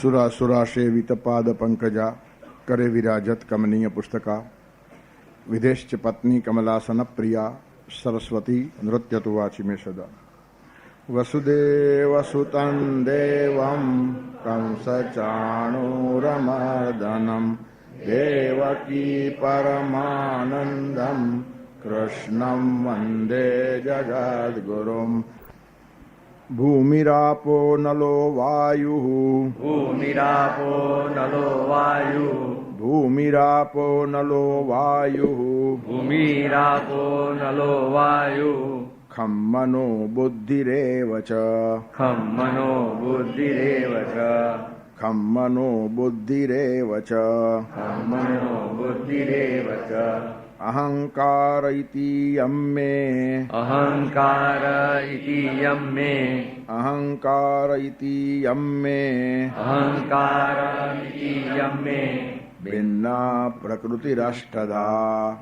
सुरासुरा सेवित पाद पंकजा करे विराजत कमनीय पुस्तका विदेश्च पत्नी कमलासन प्रिया सरस्वती नृत्य तो वाची में सदा वसुदेवसुतं देवं कंसचाणूरमर्दनं देवकी परमानन्दं कृष्णं वन्दे जगद्गुरुं भूमिरापो नलो वायुः भूमिरापो नलो वायुः भूमिरापो नलो वायुः भूमिरापो नलो वायुः खं मनो बुद्धिरेव च खं मनो बुद्धिरेव च खं मनो बुद्धिरेव च खं मनो बुद्धिरेव च अहंकार इति यं मे अहंकार इति यं मे अहंकार इति यं मे अहंकार इति यं मे भिन्ना प्रकृतिरष्टधा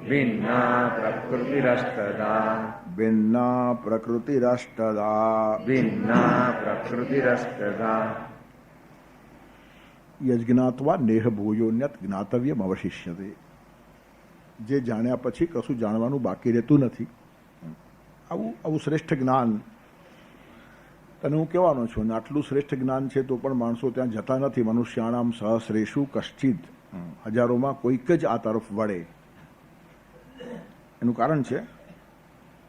भिन्ना प्रकृतिरष्टधा भिन्ना प्रकृतिरष्टधा भिन्ना प्रकृतिरष्टधा यज्ञात्वा नेह भूयोन्यत જ્ઞાતવ્યમ અવશિષ્યતે જે જાણ્યા પછી કશું જાણવાનું બાકી રહેતું નથી. આવું શ્રેષ્ઠ જ્ઞાન તને હું કહેવાનો છું ને આટલું શ્રેષ્ઠ જ્ઞાન છે તો પણ માણસો ત્યાં જતા નથી. મનુષ્યાણામ સહસ્રેષુ કશ્ચિદ હજારોમાં કોઈક જ આ તરફ વળે. એનું કારણ છે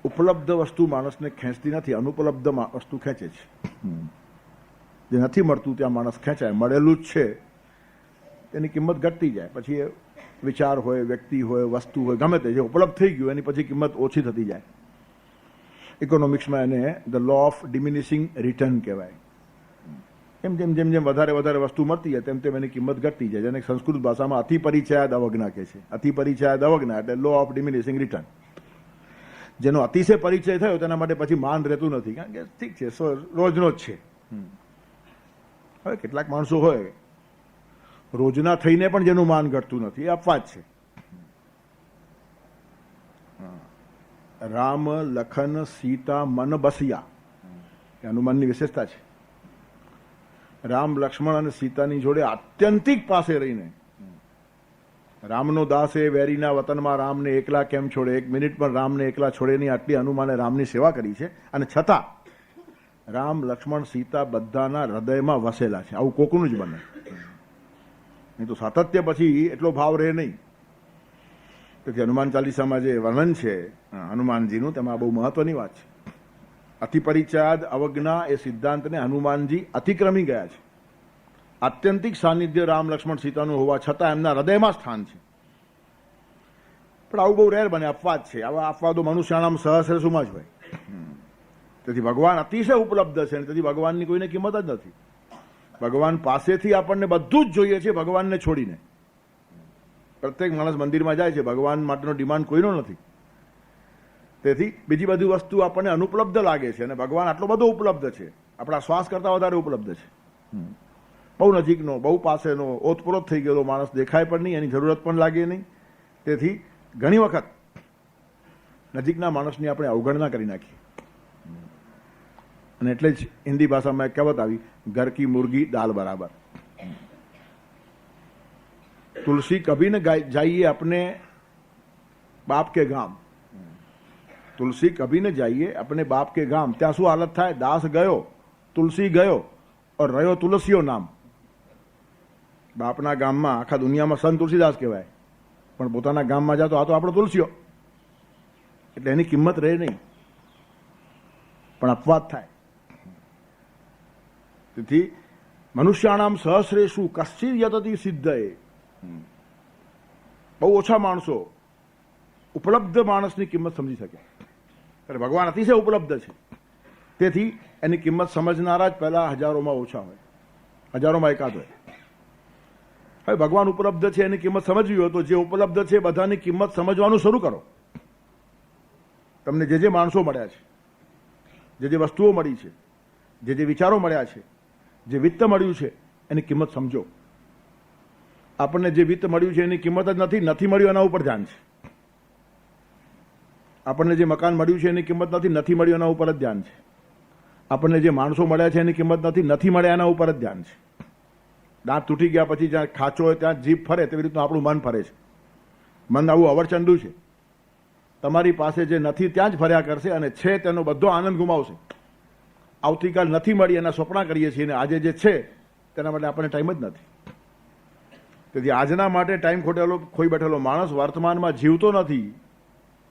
ઉપલબ્ધ વસ્તુ માણસને ખેંચતી નથી, અનુપલબ્ધ વસ્તુ ખેંચે છે. જે નથી મળતું ત્યાં માણસ ખેંચાય, મળેલું જ છે એની કિંમત ઘટતી જાય. પછી એ વિચાર હોય, વ્યક્તિ હોય, વસ્તુ હોય, ગમે તે જે ઉપલબ્ધ થઈ ગયું એની પછી કિંમત ઓછી થતી જાય. ઇકોનોમિક્સમાં એને ધ લો ઓફ ડિમિનિશિંગ રિટર્ન કહેવાય. એમ જેમ જેમ જેમ વધારે વધારે વસ્તુ મળતી જાય તેમ તેમ એની કિંમત ઘટતી જાય. જેને સંસ્કૃત ભાષામાં અતિ પરિચયાદ અવજ્ઞા કહે છે. અતિ પરિચયાદ અવજ્ઞા એટલે લો ઓફ ડિમિનિશિંગ રિટર્ન. જેનો અતિશય પરિચય થયો તેના માટે પછી માન રહેતું નથી, કારણ કે ઠીક છે રોજનો જ છે. હવે કેટલાક માણસો હોય રોજના થઈને પણ જેનું માન ઘટતું નથી, એ અપવાદ છે. રામ લખન સીતા મન બસિયા એ હનુમાનની વિશેષતા છે. રામ લક્ષ્મણ અને સીતાની જોડે આત્યંતિક પાસે રહીને રામનો દાસ એ વેરીના વતનમાં રામને એકલા કેમ છોડે, એક મિનિટ પણ રામને એકલા છોડે નહીં, આટલી હનુમાને રામની સેવા કરી છે. અને છતાં રામ લક્ષ્મણ સીતા બધાના હૃદયમાં વસેલા છે. આવું કોકનું જ બને, નહીં તો સાતત્ય પછી એટલો ભાવ રહે નહીં. તેથી હનુમાન ચાલીસામાં જે વર્ણન છે હનુમાનજીનું તેમાં બહુ મહત્વની વાત છે. અતિ પરિચયાદ અવજ્ઞા એ સિદ્ધાંતને હનુમાનજી અતિક્રમી ગયા છે. આત્યંતિક સાનિધ્ય રામ લક્ષ્મણ સીતાનું હોવા છતાં એમના હૃદયમાં સ્થાન છે. પણ આવું બહુ રેર બને, અપવાદ છે. આવા અપવાદો મનુષ્યાણામ સહસ્રેષુમાં જ હોય. તેથી ભગવાન અતિશય ઉપલબ્ધ છે અને તેથી ભગવાનની કોઈને કિંમત જ નથી. ભગવાન પાસેથી આપણને બધું જ જોઈએ છે, ભગવાનને છોડીને. પ્રત્યેક માણસ મંદિરમાં જાય છે, ભગવાન માટેનો ડિમાન્ડ કોઈનો નથી. તેથી બીજી બધી વસ્તુ આપણને અનુપલબ્ધ લાગે છે અને ભગવાન આટલો બધો ઉપલબ્ધ છે, આપણા શ્વાસ કરતાં વધારે ઉપલબ્ધ છે. બહુ નજીકનો, બહુ પાસેનો, ઓતપ્રોત થઈ ગયેલો માણસ દેખાય પણ નહીં, એની જરૂરત પણ લાગે નહીં. તેથી ઘણી વખત નજીકના માણસની આપણે અવગણના કરી નાખી. અને એટલે જ હિન્દી ભાષામાં એક કહેવત આવી, ઘર કી મુર્ગી દાલ બરાબર. તુલસી કભી ન જાइए अपने बाप के गाम, તુલસી કભી ન જાइए अपने बाप के गाम. ત્યાં શું હાલત થાય? દાસ ગયો, તુલસી ગયો, और રહ્યો તુલસીઓ નામ. બાપના ગામમાં આખા દુનિયામાં સંત તુલસીદાસ કહેવાય, પણ પોતાના ગામમાં જાતો આ તો આપણો તુલસીઓ, એટલે એની કિંમત રહે નહીં, પણ અપવાદ થાય. તેથી મનુષ્યાણામ સહસ્રેષુ કશ્ચિદ યતતિ સિદ્ધયે. બહુ ઓછા માણસો ઉપલબ્ધ માણસની કિંમત સમજી શકે. ત્યારે ભગવાન અતિશય ઉપલબ્ધ છે, તેથી એની કિંમત સમજનારા જ પહેલા હજારોમાં ઓછા હોય, હજારોમાં એકાદ હોય. હવે ભગવાન ઉપલબ્ધ છે એની કિંમત સમજવી હોય તો જે ઉપલબ્ધ છે બધાની કિંમત સમજવાનું શરૂ કરો. તમને જે માણસો મળ્યા છે, જે વસ્તુઓ મળી છે, જે વિચારો મળ્યા છે, જે વિત્ત મળ્યું છે એની કિંમત સમજો. આપણને જે વિત્ત મળ્યું છે એની કિંમત જ નથી મળ્યું એના ઉપર ધ્યાન છે. આપણને જે મકાન મળ્યું છે એની કિંમત નથી મળ્યું એના ઉપર જ ધ્યાન છે. આપણને જે માણસો મળ્યા છે એની કિંમત નથી મળ્યા એના ઉપર જ ધ્યાન છે. દાંત તૂટી ગયા પછી જ્યાં ખાંચો હોય ત્યાં જીભ ફરે તેવી રીતનું આપણું મન ફરે છે. મન આવું અવરચંડુ છે. તમારી પાસે જે નથી ત્યાં જ ફર્યા કરશે અને છે તેનો બધો આનંદ ગુમાવશે. આવતીકાલ નથી મળી એના સ્વપ્ના કરીએ છીએ અને આજે જે છે તેના માટે આપણને ટાઈમ જ નથી. તેથી આજના માટે ટાઈમ ખોઈ બેઠેલો માણસ વર્તમાનમાં જીવતો નથી.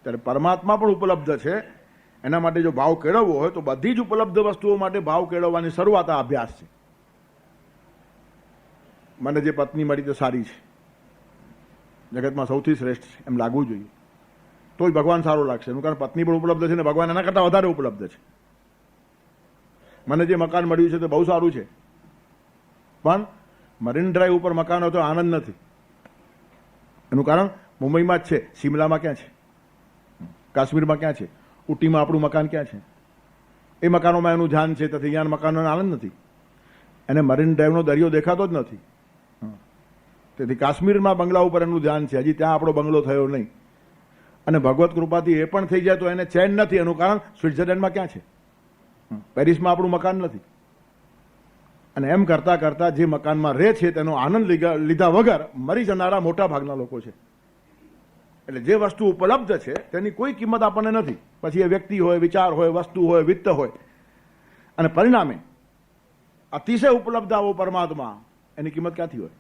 ત્યારે પરમાત્મા પણ ઉપલબ્ધ છે. એના માટે જો ભાવ કેળવવો હોય તો બધી જ ઉપલબ્ધ વસ્તુઓ માટે ભાવ કેળવવાની શરૂઆત આ અભ્યાસ છે. મને જે પત્ની મળી તે સારી છે, જગતમાં સૌથી શ્રેષ્ઠ છે એમ લાગવું જોઈએ, તો જ ભગવાન સારું લાગશે. એનું કારણ પત્ની પણ ઉપલબ્ધ છે ને ભગવાન એના કરતાં વધારે ઉપલબ્ધ છે. મને જે મકાન મળ્યું છે તે બહુ સારું છે, પણ મરીન ડ્રાઈવ ઉપર મકાન હોય તો આનંદ નથી. એનું કારણ મુંબઈમાં જ છે, શિમલામાં ક્યાં છે, કાશ્મીરમાં ક્યાં છે, ઉટીમાં આપણું મકાન ક્યાં છે? એ મકાનોમાં એનું ધ્યાન છે, તેથી અહીંયા મકાનોનો આનંદ નથી. એને મરીન ડ્રાઈવનો દરિયો દેખાતો જ નથી. તેથી કાશ્મીરમાં બંગલા ઉપર એનું ધ્યાન છે, હજી ત્યાં આપણો બંગલો થયો નહીં. અને ભગવત કૃપાથી એ પણ થઈ જાય તો એને ચેન નથી. એનું કારણ સ્વિટ્ઝરલેન્ડમાં ક્યાં છે, પેરિસમાં આપણું મકાન નથી. અને એમ કરતા કરતા જે મકાનમાં રહે છે તેનો આનંદ લીધા વગર મરી જનારા મોટા ભાગના લોકો છે. એટલે જે વસ્તુ ઉપલબ્ધ છે તેની કોઈ કિંમત આપણને નથી. પછી એ વ્યક્તિ હોય, વિચાર હોય, વસ્તુ હોય, વિત્ત હોય, અને પરિણામે અતિશય ઉપલબ્ધ આવો પરમાત્મા, એની કિંમત ક્યાંથી હોય?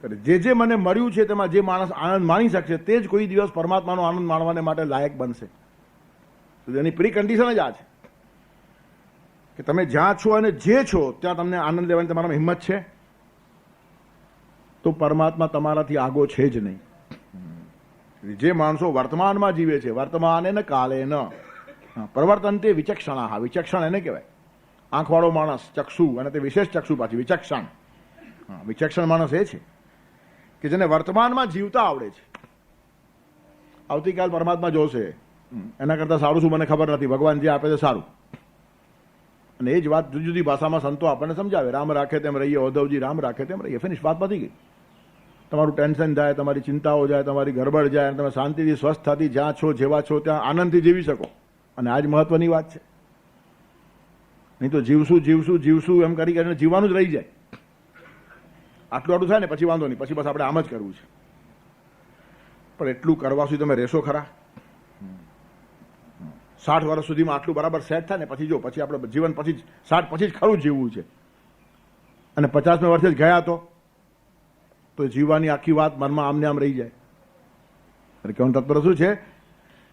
જે મને મળ્યું છે તેમાં જે માણસ આનંદ માણી શકશે તે જ કોઈ દિવસ પરમાત્માનો આનંદ માણવાને માટે લાયક બનશે. એની પ્રી કન્ડિશન જ આ છે કે તમે જ્યાં છો અને જે છો ત્યાં તમને આનંદ લેવાની તમારામાં હિંમત છે તો પરમાત્મા તમારાથી આગો છે જ નહીં. જે માણસો વર્તમાનમાં જીવે છે, વર્તમાને ને કાલે ન પ્રવર્તન્તે વિચક્ષણા, વિચક્ષણ એને કહેવાય. આંખવાળો માણસ, ચક્ષુ, અને તે વિશેષ ચક્ષુ પાછી વિચક્ષણ. વિચક્ષણ માણસ એ છે કે જેને વર્તમાનમાં જીવતા આવડે છે. આવતીકાલ પરમાત્મા જોશે, એના કરતાં સારું શું મને ખબર નથી, ભગવાન જે આપે છે સારું. અને એ જ વાત જુદી જુદી ભાષામાં સંતો આપણને સમજાવે. રામ રાખે તેમ રહીએ, ઉદ્ધવજી રામ રાખે તેમ રહીએ, ફિનિશ, વાત પતી ગઈ. તમારું ટેન્શન જાય, તમારી ચિંતાઓ જાય, તમારી ગરબડ જાય, અને તમે શાંતિથી સ્વસ્થતાથી જ્યાં છો જેવા છો ત્યાં આનંદથી જીવી શકો. અને આ જ મહત્વની વાત છે. નહીં તો જીવશું જીવશું જીવશું એમ કરી કરીને જીવવાનું જ રહી જાય. આટલું આટલું થાય ને પછી વાંધો નહીં, પછી બસ આપણે આમ જ કરવું છે. પણ એટલું કરવા સુધી તમે રહેશો ખરા? 60 વર્ષ સુધીમાં આટલું બરાબર સેટ થાય ને પછી જો, પછી આપણે જીવન પછી 60 પછી જ ખરું જીવવું છે. અને 50મેં વર્ષે જ ગયા તો જીવવાની આખી વાત મનમાં આમને આમ રહી જાય. એટલે કેવું તત્પર શું છે?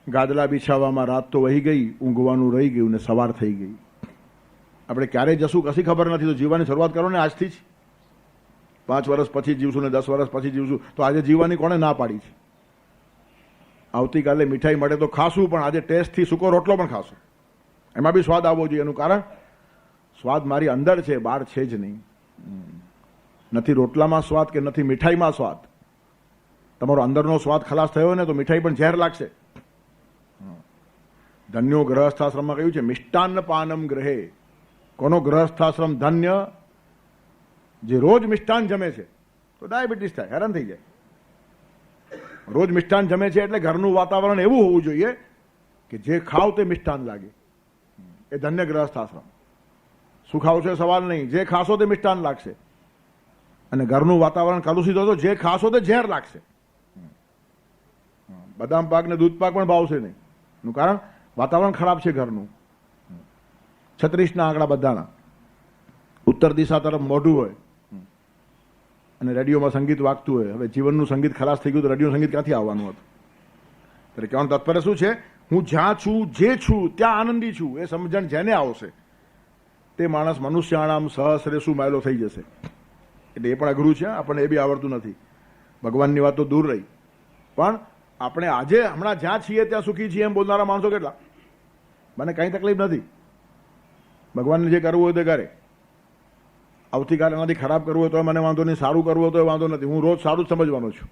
ગાદલા બિછાવવામાં રાત તો વહી ગઈ, ઊંઘવાનું રહી ગયું ને સવાર થઈ ગઈ. આપણે ક્યારે જશું કશી ખબર નથી. તો જીવવાની શરૂઆત કરો ને આજથી જ. 5 વર્ષ પછી જીવશું ને 10 વર્ષ પછી જીવશું, તો આજે જીવવાની કોણે ના પાડી છે? આવતીકાલે મીઠાઈ મળે તો ખાશું, પણ આજે ટેસ્ટથી સૂકો રોટલો પણ ખાશું. એમાં બી સ્વાદ આવવો જોઈએ. એનું કારણ સ્વાદ મારી અંદર છે, બહાર છે જ નહીં. નથી રોટલામાં સ્વાદ કે નથી મીઠાઈમાં સ્વાદ. તમારો અંદરનો સ્વાદ ખલાસ થયો ને તો મીઠાઈ પણ ઝેર લાગશે. ધન્યો ગ્રહસ્થાશ્રમમાં કહ્યું છે મિષ્ટાન્ન પાનમ ગ્રહે. કોનો ગ્રહસ્થાશ્રમ ધન્ય? જે રોજ મિષ્ટાન જમે છે. તો ડાયાબિટીસ થાય, હેરાન થઈ જાય. રોજ મિષ્ટાન જમે છે એટલે ઘરનું વાતાવરણ એવું હોવું જોઈએ કે જે ખાવ તે મિષ્ટાન લાગે. એ ધન્ય ગ્રહસ્થાશ્રમ. શું ખાવ છો સવાલ નહીં, જે ખાશો તે મિષ્ટાન લાગશે. અને ઘરનું વાતાવરણ કલુષિત હોય તો જે ખાશો તે ઝેર લાગશે. બદામ પાક ને દૂધ પાક પણ ભાવશે નહીં. એનું કારણ વાતાવરણ ખરાબ છે ઘરનું. 36ના આંકડા બધાના. ઉત્તર દિશા તરફ મોઢું હોય અને રેડિયોમાં સંગીત વાગતું હોય. હવે જીવનનું સંગીત ખલાસ થઈ ગયું તો રેડિયો સંગીત ક્યાંથી આવવાનું હતું? એટલે કહેવાનું તાત્પર્ય શું છે? હું જ્યાં છું, જે છું ત્યાં આનંદી છું. એ સમજણ જેને આવશે તે માણસ મનુષ્યાણામ સહસ્રેષુ માયલો થઈ જશે. એટલે એ પણ અઘરું છે, આપણને એ બી આવડતું નથી. ભગવાનની વાત તો દૂર રહી, પણ આપણે આજે હમણાં જ્યાં છીએ ત્યાં સુખી છીએ એમ બોલનારા માણસો કેટલા? મને કંઈ તકલીફ નથી, ભગવાનને જે કરવું હોય તે કરે. આવતીકાલે એનાથી ખરાબ કરવું હોય તો મને વાંધો નહીં, સારું કરવું હોય તો વાંધો નથી. હું રોજ સારું જ સમજવાનો છું.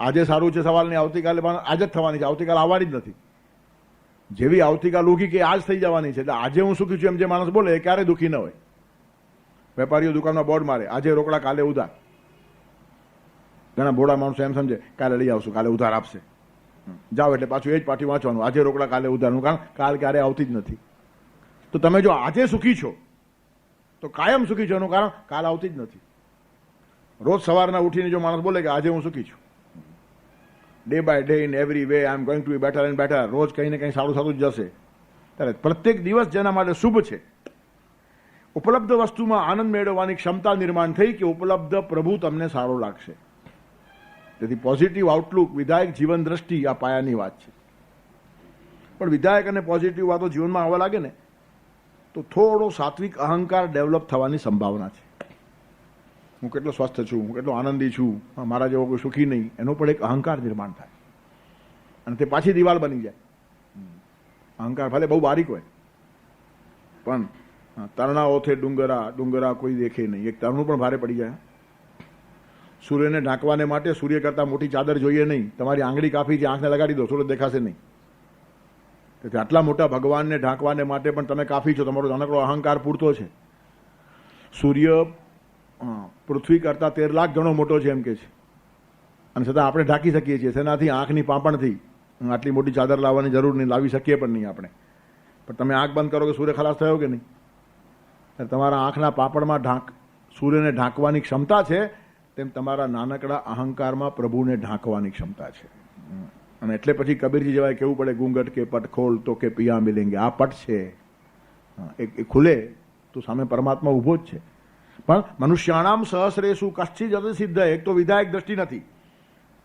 આજે સારું છે સવાલ નહીં, આવતીકાલે પણ આજ જ થવાની છે, આવતીકાલે આવવાની જ નથી. જેવી આવતીકાલ ઉગી કે આજ થઈ જવાની છે. એટલે આજે હું સુખી છું એમ જે માણસ બોલે એ ક્યારેય દુઃખી ન હોય. વેપારીઓ દુકાનમાં બોર્ડ મારે, આજે રોકડા કાલે ઉધાર. ઘણા ભોળા માણસો એમ સમજે કાલે લઈ આવશું, કાલે ઉધાર આપશે. જાઓ એટલે પાછું એ જ પાછી વાંચવાનું, આજે રોકડા કાલે ઉધારનું. કારણ કાલ ક્યારે આવતી જ નથી. તો તમે જો આજે સુખી છો તો કાયમ સુખી છો. એનું કારણ કાલ આવતી જ નથી. રોજ સવારના ઉઠીને જો માણસ બોલે કે આજે હું સુખી છું, day by day in every way I am going to be better and better, રોજ કંઈ ને કંઈ સારું થતું જ જશે, ત્યારે પ્રત્યેક દિવસ જેના માટે શુભ છે, ઉપલબ્ધ વસ્તુમાં આનંદ મેળવવાની ક્ષમતા નિર્માણ થઈ કે ઉપલબ્ધ પ્રભુ તમને સારો લાગશે. તેથી પોઝિટિવ આઉટલુક, વિધાયક જીવન દ્રષ્ટિ આ પાયાની વાત છે. પણ વિધાયક અને પોઝિટિવ વાતો જીવનમાં આવવા લાગે ને તો થોડો સાત્વિક અહંકાર ડેવલપ થવાની સંભાવના છે. હું કેટલો સ્વસ્થ છું, હું કેટલો આનંદી છું, મારા જેવો કોઈ સુખી નહીં, એનો પણ એક અહંકાર નિર્માણ થાય અને તે પાછી દિવાલ બની જાય. અહંકાર ભલે બહુ બારીક હોય પણ તરણાઓ થે ડુંગરા, ડુંગરા કોઈ દેખે નહીં, એક તરણું પણ ભારે પડી જાય. સૂર્યને ઢાંકવાને માટે સૂર્ય કરતાં મોટી ચાદર જોઈએ નહીં, તમારી આંગળી કાપી જે આંખને લગાડી દો, સૂરજ દેખાશે નહીં. તેથી આટલા મોટા ભગવાનને ઢાંકવાને માટે પણ તમે કાફી છો, તમારો નાનકડો અહંકાર પૂરતો છે. સૂર્ય પૃથ્વી કરતાં 13 લાખ ગણો મોટો છે એમ કે છે, અને છતાં આપણે ઢાંકી શકીએ છીએ તેનાથી, આંખની પાંપણથી. આટલી મોટી ચાદર લાવવાની જરૂર નહીં, લાવી શકીએ પણ નહીં આપણે. પણ તમે આંખ બંધ કરો કે સૂર્ય ખલાસ થયો કે નહીં? તમારા આંખના પાપડમાં સૂર્યને ઢાંકવાની ક્ષમતા છે, તેમ તમારા નાનકડા અહંકારમાં પ્રભુને ઢાંકવાની ક્ષમતા છે. અને એટલે પછી કબીરજી જેવાય કેવું પડે, ગુંગટ કે પટ ખોલ તો કે પિયા મિલેંગે. આ પટ છે, એ ખુલે તો સામે પરમાત્મા ઊભો જ છે. પણ મનુષ્યાણામ સહસ્રેષુ કશ્ચિદ અતિ સિદ્ધ. એક તો વિધાયક દ્રષ્ટિ નથી,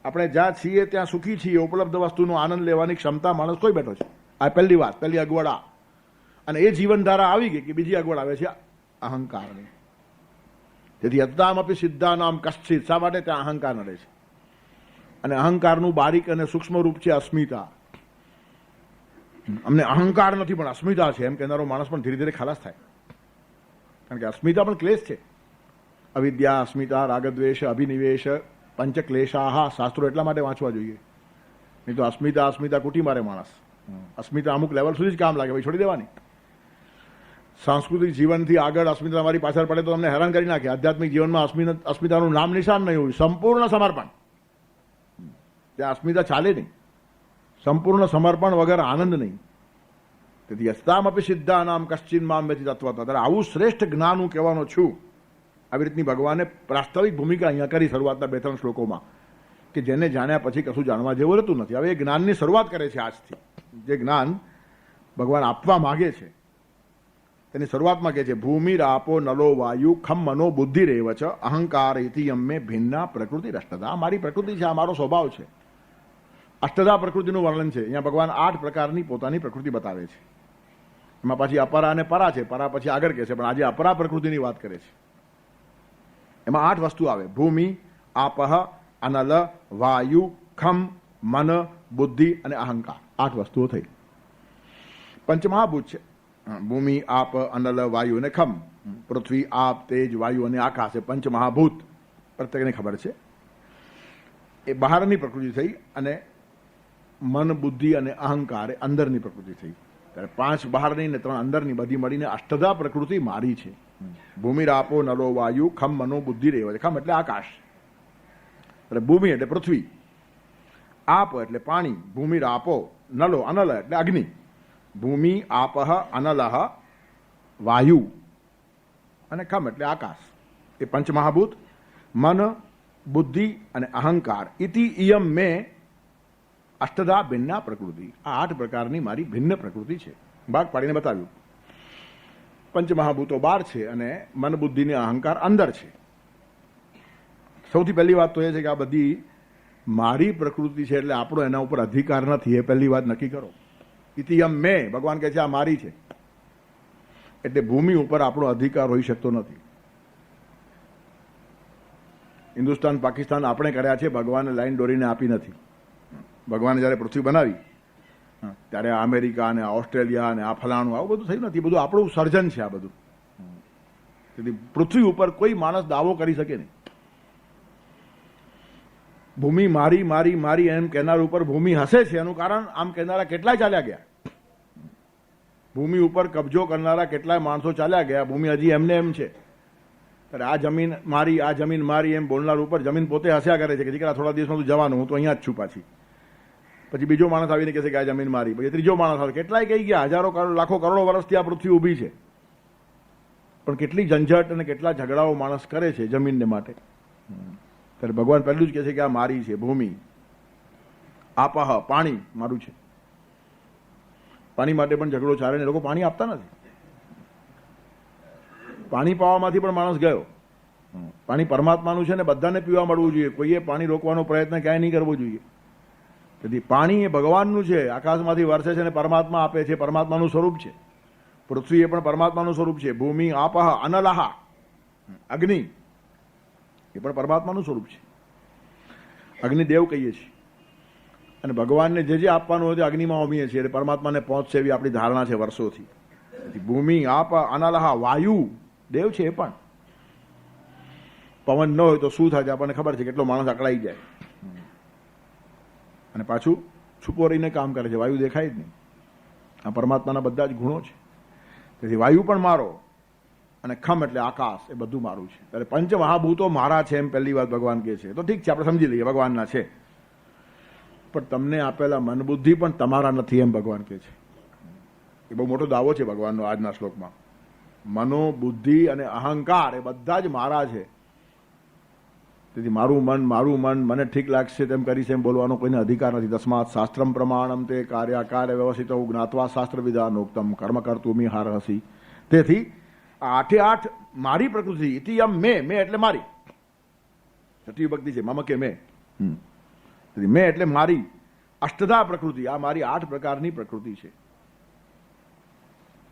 આપણે જ્યાં છીએ ત્યાં સુખી છીએ, ઉપલબ્ધ વસ્તુનો આનંદ લેવાની ક્ષમતા માણસ કોઈ બેઠો છે. આ પહેલી વાત, પહેલી અગવડ. અને એ જીવનધારા આવી ગઈ કે બીજી અગવડ આવે છે અહંકારની. તેથી અદ્દામપી સિદ્ધાનામ કશ્ચિત. શા માટે? ત્યાં અહંકાર નડે છે. અને અહંકારનું બારીક અને સૂક્ષ્મ રૂપ છે અસ્મિતા. અમને અહંકાર નથી પણ અસ્મિતા છે એમ કહેનારો માણસ પણ ધીરે ધીરે ખલાસ થાય. કારણ કે અસ્મિતા પણ ક્લેશ છે. અવિદ્યા, અસ્મિતા, રાગદ્વેષ, અભિનિવેશ, પંચક્લેશાહ. શાસ્ત્રો એટલા માટે વાંચવા જોઈએ, નહીં તો અસ્મિતા કૂટી મારે માણસ. અસ્મિતા અમુક લેવલ સુધી જ કામ લાગે, ભાઈ છોડી દેવાની. સાંસ્કૃતિક જીવનથી આગળ અસ્મિતા તમારી પાછળ પડે તો તમને હેરાન કરી નાખે. આધ્યાત્મિક જીવનમાં અસ્મિતાનું નામ નિશાન નહીં હોય. સંપૂર્ણ સમર્પણ, ત્યાં અસ્મિતા ચાલે નહીં. સંપૂર્ણ સમર્પણ વગર આનંદ નહીં. તેથી અસ્તામપી સિદ્ધાનામ કશ્ચિન મામ વેતિ તત્વતઃ. ત્યારે આવું શ્રેષ્ઠ જ્ઞાન હું કહેવાનો છું. આવી રીતની ભગવાને પ્રાસ્તવિક ભૂમિકા અહીંયા કરી શરૂઆતના 2-3 શ્લોકોમાં, કે જેને જાણ્યા પછી કશું જાણવા જેવું રહેતું નથી. હવે એ જ્ઞાનની શરૂઆત કરે છે આજથી. જે જ્ઞાન ભગવાન આપવા માગે છે તેની શરૂઆતમાં કહે છે, ભૂમિ રાપો નલો વાયુ ખમ મનો બુદ્ધિ રેવ ચ અહંકાર ઇતિ યમ્મે ભિન્ના પ્રકૃતિ રષ્ટદા. આ મારી પ્રકૃતિ છે, આ મારો સ્વભાવ છે. અષ્ટદા પ્રકૃતિનું વર્ણન છે અહીંયા. ભગવાન 8 પ્રકારની પોતાની પ્રકૃતિ બતાવે છે. એમાં પાછી અપરા અને પરા છે. પરા પછી આગળ કહે છે, પણ આજે અપરા પ્રકૃતિની વાત કરે છે. એમાં 8 વસ્તુ આવે: ભૂમિ, આપહ, અનલ, વાયુ, ખમ, મન, બુદ્ધિ અને અહંકાર. 8 વસ્તુઓ થઈ. પંચમહાભૂત છે. ભૂમિ, આપ, અનલ, વાયુ અને ખમ. પૃથ્વી, આપ, તેજ, વાયુ અને આકાશ એ પંચમહાભૂત. પ્રત્યેકને ખબર છે. એ બહારની પ્રકૃતિ થઈ. અને મન, બુદ્ધિ અને અહંકાર એ અંદરની પ્રકૃતિ થઈ. ત્યારે 5 બહારની ને 3 અંદરની બધી મળીને અષ્ટધા પ્રકૃતિ મારી છે. ભૂમિ, રાપો, નલો, વાયુ, ખમ, મનો, બુદ્ધિ રેવ. ખમ એટલે આકાશ, એટલે ભૂમિ એટલે પૃથ્વી, આપ એટલે પાણી, ભૂમિ રાપો, નલો અનલ એટલે અગ્નિ, ભૂમિ આપહ અનલહ વાયુ અને ખમ એટલે આકાશ. એ પંચમહાભૂત. મન, બુદ્ધિ અને અહંકાર ઇતિ ઇયમ મેં અષ્ટધા ભિન્ના પ્રકૃતિ. આ 8 પ્રકારની મારી ભિન્ન પ્રકૃતિ છે. ભાગ પાડીને બતાવ્યું. પંચમહાભૂતો 12 છે અને મન, બુદ્ધિ ને અહંકાર અંદર છે. સૌથી પહેલી વાત તો એ છે કે આ બધી મારી પ્રકૃતિ છે, એટલે આપણો એના ઉપર અધિકાર નથી. એ પહેલી વાત નક્કી કરો. ઇતિયમ મેં, ભગવાન કહે છે આ મારી છે, એટલે ભૂમિ ઉપર આપણો અધિકાર હોઈ શકતો નથી. હિન્દુસ્તાન, પાકિસ્તાન આપણે કર્યા છે, ભગવાને લાઈન દોરીને આપી નથી. ભગવાને જ્યારે પૃથ્વી બનાવી ત્યારે અમેરિકા અને ઓસ્ટ્રેલિયા અને આ ફલાણું આવું બધું થયું નથી. બધું આપણું સર્જન છે આ બધું. તેથી પૃથ્વી ઉપર કોઈ માણસ દાવો કરી શકે નહીં. ભૂમિ મારી મારી મારી એમ કહેનાર ઉપર ભૂમિ હસે છે. એનું કારણ આમ કહેનારા કેટલાય ચાલ્યા ગયા. ભૂમિ ઉપર કબજો કરનારા કેટલાય માણસો ચાલ્યા ગયા. ભૂમિ હજી એમને એમ છે. ત્યારે આ જમીન મારી, આ જમીન મારી એમ બોલનાર ઉપર જમીન પોતે હસ્યા કરે છે કે દીકરા થોડા દિવસમાં તું જવાનું, હું તો અહીંયા જ છું. પછી બીજો માણસ આવીને કહે છે કે આ જમીન મારી. પછી ત્રીજો માણસ આવે. કેટલાય કહી ગયા. હજારો લાખો કરોડો વર્ષથી આ પૃથ્વી ઊભી છે, પણ કેટલી ઝંઝટ અને કેટલા ઝઘડાઓ માણસ કરે છે જમીનને માટે. ત્યારે ભગવાન પહેલું જ કહે છે કે આ મારી છે ભૂમિ. આપહ પાણી મારું છે. પાણી માટે પણ ઝઘડો ચાલે ને લોકો પાણી આપતા નથી. પાણી પાવામાંથી પણ માણસ ગયો. પાણી પરમાત્માનું છે ને બધાને પીવા મળવું જોઈએ. કોઈએ પાણી રોકવાનો પ્રયત્ન ક્યાંય નહીં કરવો જોઈએ. તેથી પાણી એ ભગવાનનું છે, આકાશમાંથી વરસે છે ને પરમાત્મા આપે છે, પરમાત્માનું સ્વરૂપ છે. પૃથ્વી એ પણ પરમાત્માનું સ્વરૂપ છે. ભૂમિ આપહ અનલહ અગ્નિ એ પણ પરમાત્માનું સ્વરૂપ છે. અગ્નિદેવ કહીએ છીએ અને ભગવાનને જે જે આપવાનું હોય તે અગ્નિમાં હોમીએ છીએ એટલે પરમાત્માને પહોંચશે એવી આપણી ધારણા છે વર્ષોથી. ભૂમિ આપ અનલહ વાયુ દેવ છે. એ પણ પવન ન હોય તો શું થાય છે આપણને ખબર છે. કેટલો માણસ અકળાઈ જાય અને પાછું છુપો રહીને કામ કરે છે. વાયુ દેખાય જ નહીં. આ પરમાત્માના બધા જ ગુણો છે. તેથી વાયુ પણ મારો અને ખમ એટલે આકાશ એ બધું મારું છે. ત્યારે પંચ મહાભૂતો મારા છે એમ પહેલી વાત ભગવાન કહે છે. તો ઠીક છે, આપણે સમજી લઈએ ભગવાનના છે, પણ તમને આપેલા મન બુદ્ધિ પણ તમારા નથી એમ ભગવાન કહે છે. એ બહુ મોટો દાવો છે ભગવાનનો આજના શ્લોકમાં. મનો બુદ્ધિ અને અહંકાર એ બધા જ મારા છે. તેથી મારું મન મને ઠીક લાગશે તેમ કરીશ એમ બોલવાનો કોઈને અધિકાર નથી. તસ્માત શાસ્ત્રમ પ્રમાણમ તે કાર્ય વ્યવસ્થિત જ્ઞાત્વા શાસ્ત્ર વિધાનોક્તમ કર્મ કરતુમિ હારહસી. તેથી આઠે આઠ મારી પ્રકૃતિ. ઇતિયમ મેં એટલે મારી. છઠ્ઠી ભક્તિ છે મમ કે મેં. મેં એટલે મારી. અષ્ટધા પ્રકૃતિ આ મારી 8 પ્રકારની પ્રકૃતિ છે.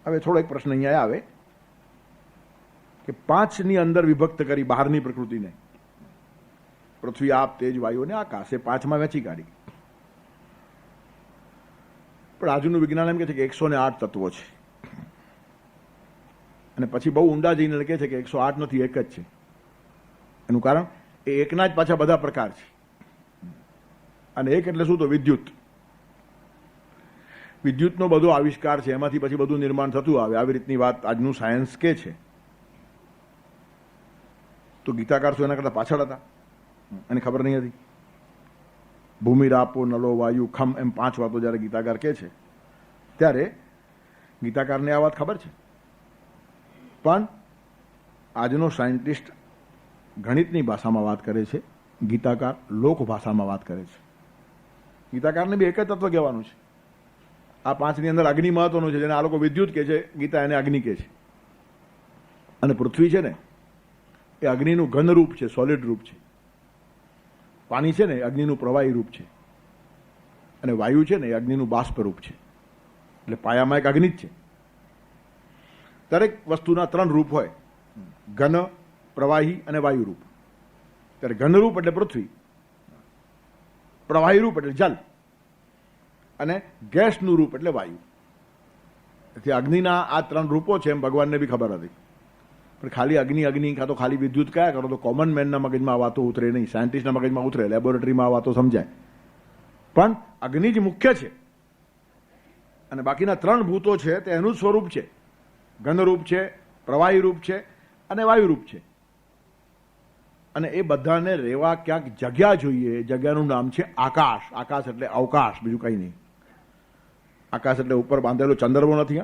હવે થોડો એક પ્રશ્ન અહીંયા આવે કે 5 ની અંદર વિભક્ત કરી બહારની પ્રકૃતિને. પૃથ્વી આપ તેજ વાયુ અને આકાશ એ 5માં વહેંચી કાઢી. પણ આજનું વિજ્ઞાન એમ કહે છે કે 108 તત્વો છે અને પછી બહુ ઊંડા જઈને લખે છે કે 108 નથી, એક જ છે. એનું કારણ એ એકના જ પાછા બધા પ્રકાર છે. અને એક એટલે શું? તો વિદ્યુત. વિદ્યુતનો બધો આવિષ્કાર છે, એમાંથી પછી બધું નિર્માણ થતું આવે. આવી રીતની વાત આજનું સાયન્સ કે છે. તો ગીતાકાર શું એના કરતા પાછળ હતા? એને ખબર નહીં હતી. ભૂમિ રાપો નલો વાયુ ખમ એમ 5 વાતો જયારે ગીતાકાર કે છે ત્યારે ગીતાકારને આ વાત ખબર છે. પણ આજનો સાયન્ટિસ્ટ ગણિતની ભાષામાં વાત કરે છે, ગીતાકાર લોક ભાષામાં વાત કરે છે. ગીતાકારને બી એક જ તત્વ કહેવાનું છે. આ 5 ની અંદર અગ્નિ મહત્વનું છે, જેને આ લોકો વિદ્યુત કહે છે, ગીતા એને અગ્નિ કહે છે. અને પૃથ્વી છે ને એ અગ્નિનું ઘન રૂપ છે, સોલિડ રૂપ છે. પાણી છે ને એ અગ્નિનું પ્રવાહી રૂપ છે અને વાયુ છે ને એ અગ્નિનું બાષ્પ રૂપ છે. એટલે પાયામાં એક અગ્નિ જ છે. દરેક વસ્તુના 3 રૂપ હોય, ઘન, પ્રવાહી અને વાયુ રૂપ. ત્યારે ઘન રૂપ એટલે પૃથ્વી, પ્રવાહી રૂપ એટલે જલ અને ગેસનું રૂપ એટલે વાયુ. તેથી અગ્નિના આ 3 રૂપો છે એમ ભગવાનને બી ખબર હતી. પણ ખાલી અગ્નિ કાં તો ખાલી વિદ્યુત કયા કરો તો કોમન મેનના મગજમાં આ વાતો ઉતરે નહીં, સાયન્ટિસ્ટના મગજમાં ઉતરે, લેબોરેટરીમાં આ વાતો સમજાય. પણ અગ્નિ જ મુખ્ય છે અને બાકીના 3 ભૂતો છે તે એનું સ્વરૂપ છે. ઘન રૂપ છે, પ્રવાહી રૂપ છે અને વાયુ રૂપ છે. અને એ બધાને રહેવા ક્યાંક જગ્યા જોઈએ. જગ્યાનું નામ છે આકાશ. આકાશ એટલે અવકાશ, બીજું કંઈ નહીં. આકાશ એટલે ઉપર બાંધેલો ચંદ્રવો નથી.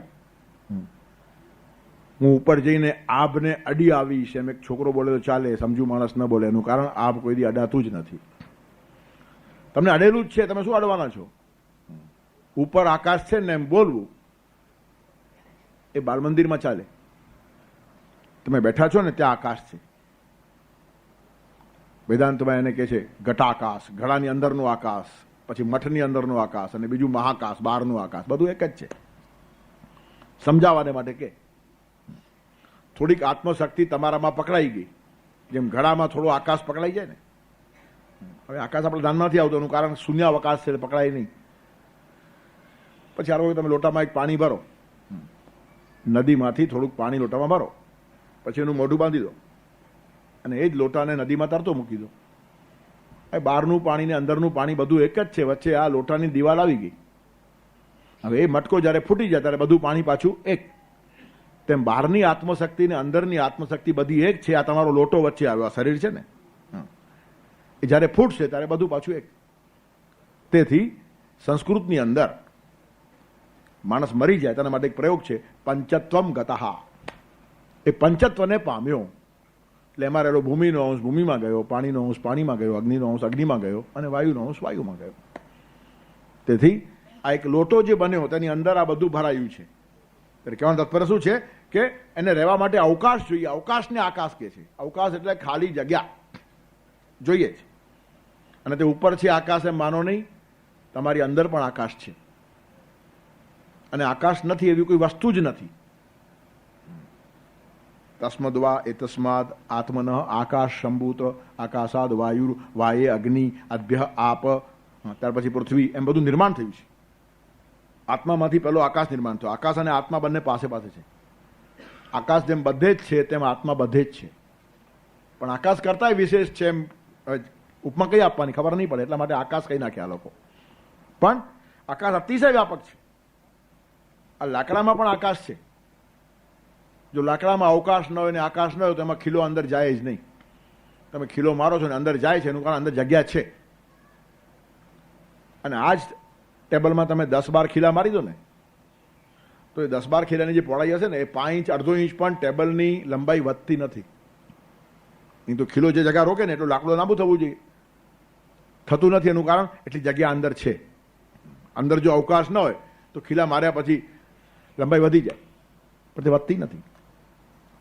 હું ઉપર જઈને આભને અડી આવીશ એમ એક છોકરો બોલે તો ચાલે, સમજુ માણસ ન બોલે. એનું કારણ આભ કોઈ દી અડાતું જ નથી. તમને અડેલું જ છે, તમે શું અડવાના છો? ઉપર આકાશ છે ને એમ બોલવું એ બાળ મંદિરમાં ચાલે. તમે બેઠા છો ને ત્યાં આકાશ છે. વેદાંતમાં એને કહે છે ઘટાકાશ, ઘડાની અંદરનું આકાશ, પછી મઠની અંદરનું આકાશ અને બીજું મહાકાશ, બહારનું આકાશ. બધું એક જ છે. સમજાવવાને માટે કે થોડીક આત્મશક્તિ તમારામાં પકડાઈ ગઈ, જેમ ઘડામાં થોડો આકાશ પકડાઈ જાય ને. હવે આકાશ આપણે ધ્યાનમાં નથી આવતું, એનું કારણ શૂન્યાવકાશ છે, પકડાય નહીં. પછી આ તમે લોટામાં એક પાણી ભરો, નદીમાંથી થોડુંક પાણી લોટામાં ભરો, પછી એનું મોઢું બાંધી દો અને એ જ લોટાને નદીમાં તરતો મૂકી દો. એ બહારનું પાણી ને અંદરનું પાણી બધું એક જ છે. વચ્ચે આ લોટાની દિવાલ આવી ગઈ. હવે એ મટકો જ્યારે ફૂટી જાય ત્યારે બધું પાણી પાછું એક. તેમ બહારની આત્મશક્તિ ને અંદરની આત્મશક્તિ બધી એક છે. આ તમારો લોટો વચ્ચે આવ્યો, આ શરીર છે ને, એ જ્યારે ફૂટશે ત્યારે બધું પાછું એક. તેથી સંસ્કૃતની અંદર માણસ મરી જાય તેના માટે એક પ્રયોગ છે પંચત્વમ ગતઃ. એ પંચત્વને પામ્યો. એટલે એમાં રહેલો ભૂમિનો અંશ ભૂમિમાં ગયો, પાણીનો અંશ પાણીમાં ગયો, અગ્નિનો અંશ અગ્નિમાં ગયો અને વાયુનો અંશ વાયુમાં ગયો. તેથી આ એક લોટો જે બન્યો તેની અંદર આ બધું ભરાયું છે. એટલે કહેવાનું તાત્પર્ય શું છે કે એને રહેવા માટે અવકાશ જોઈએ. અવકાશને આકાશ કહે છે. અવકાશ એટલે ખાલી જગ્યા જોઈએ છે. અને તે ઉપર છે આકાશ એમ માનો નહીં, તમારી અંદર પણ આકાશ છે. અને આકાશ નથી એવી કોઈ વસ્તુ જ નથી. તસ્મદ્વા એતસ્માદ આત્મન આકાશ સંભૂત આકાશાદ વાયુ વાયે અગ્નિ અભ્ય આપ, ત્યાર પછી પૃથ્વી, એમ બધું નિર્માણ થયું છે. આત્મામાંથી પહેલો આકાશ નિર્માણ થયો. આકાશ અને આત્મા બંને પાસે પાસે છે. આકાશ જેમ બધે જ છે તેમ આત્મા બધે જ છે. પણ આકાશ કરતાંય વિશેષ છે એમ ઉપમા કઈ આપવાની ખબર નહીં પડે, એટલા માટે આકાશ કહી નાખ્યા લોકો. પણ આકાશ અતિશય વ્યાપક છે. આ લાકડામાં પણ આકાશ છે. જો લાકડામાં અવકાશ ન હોય ને આકાશ ન હોય તો એમાં ખીલો અંદર જાય જ નહીં. તમે ખીલો મારો છો ને અંદર જાય છે એનું કારણ અંદર જગ્યા છે. અને આ જ ટેબલમાં તમે 10-12 ખીલા મારી દો ને તો એ 10-12 ખીલાની જે પહોળાઈ હશે ને એ 5 ઇંચ અડધો ઇંચ પણ ટેબલની લંબાઈ વધતી નથી. નહીં તો ખીલો જે જગ્યા રોકે ને એટલું લાકડું લાંબુ થવું જોઈએ, થતું નથી. એનું કારણ એટલી જગ્યા અંદર છે. અંદર જો અવકાશ ન હોય તો ખીલા માર્યા પછી લંબાઈ વધી જાય, પણ તે વધતી નથી.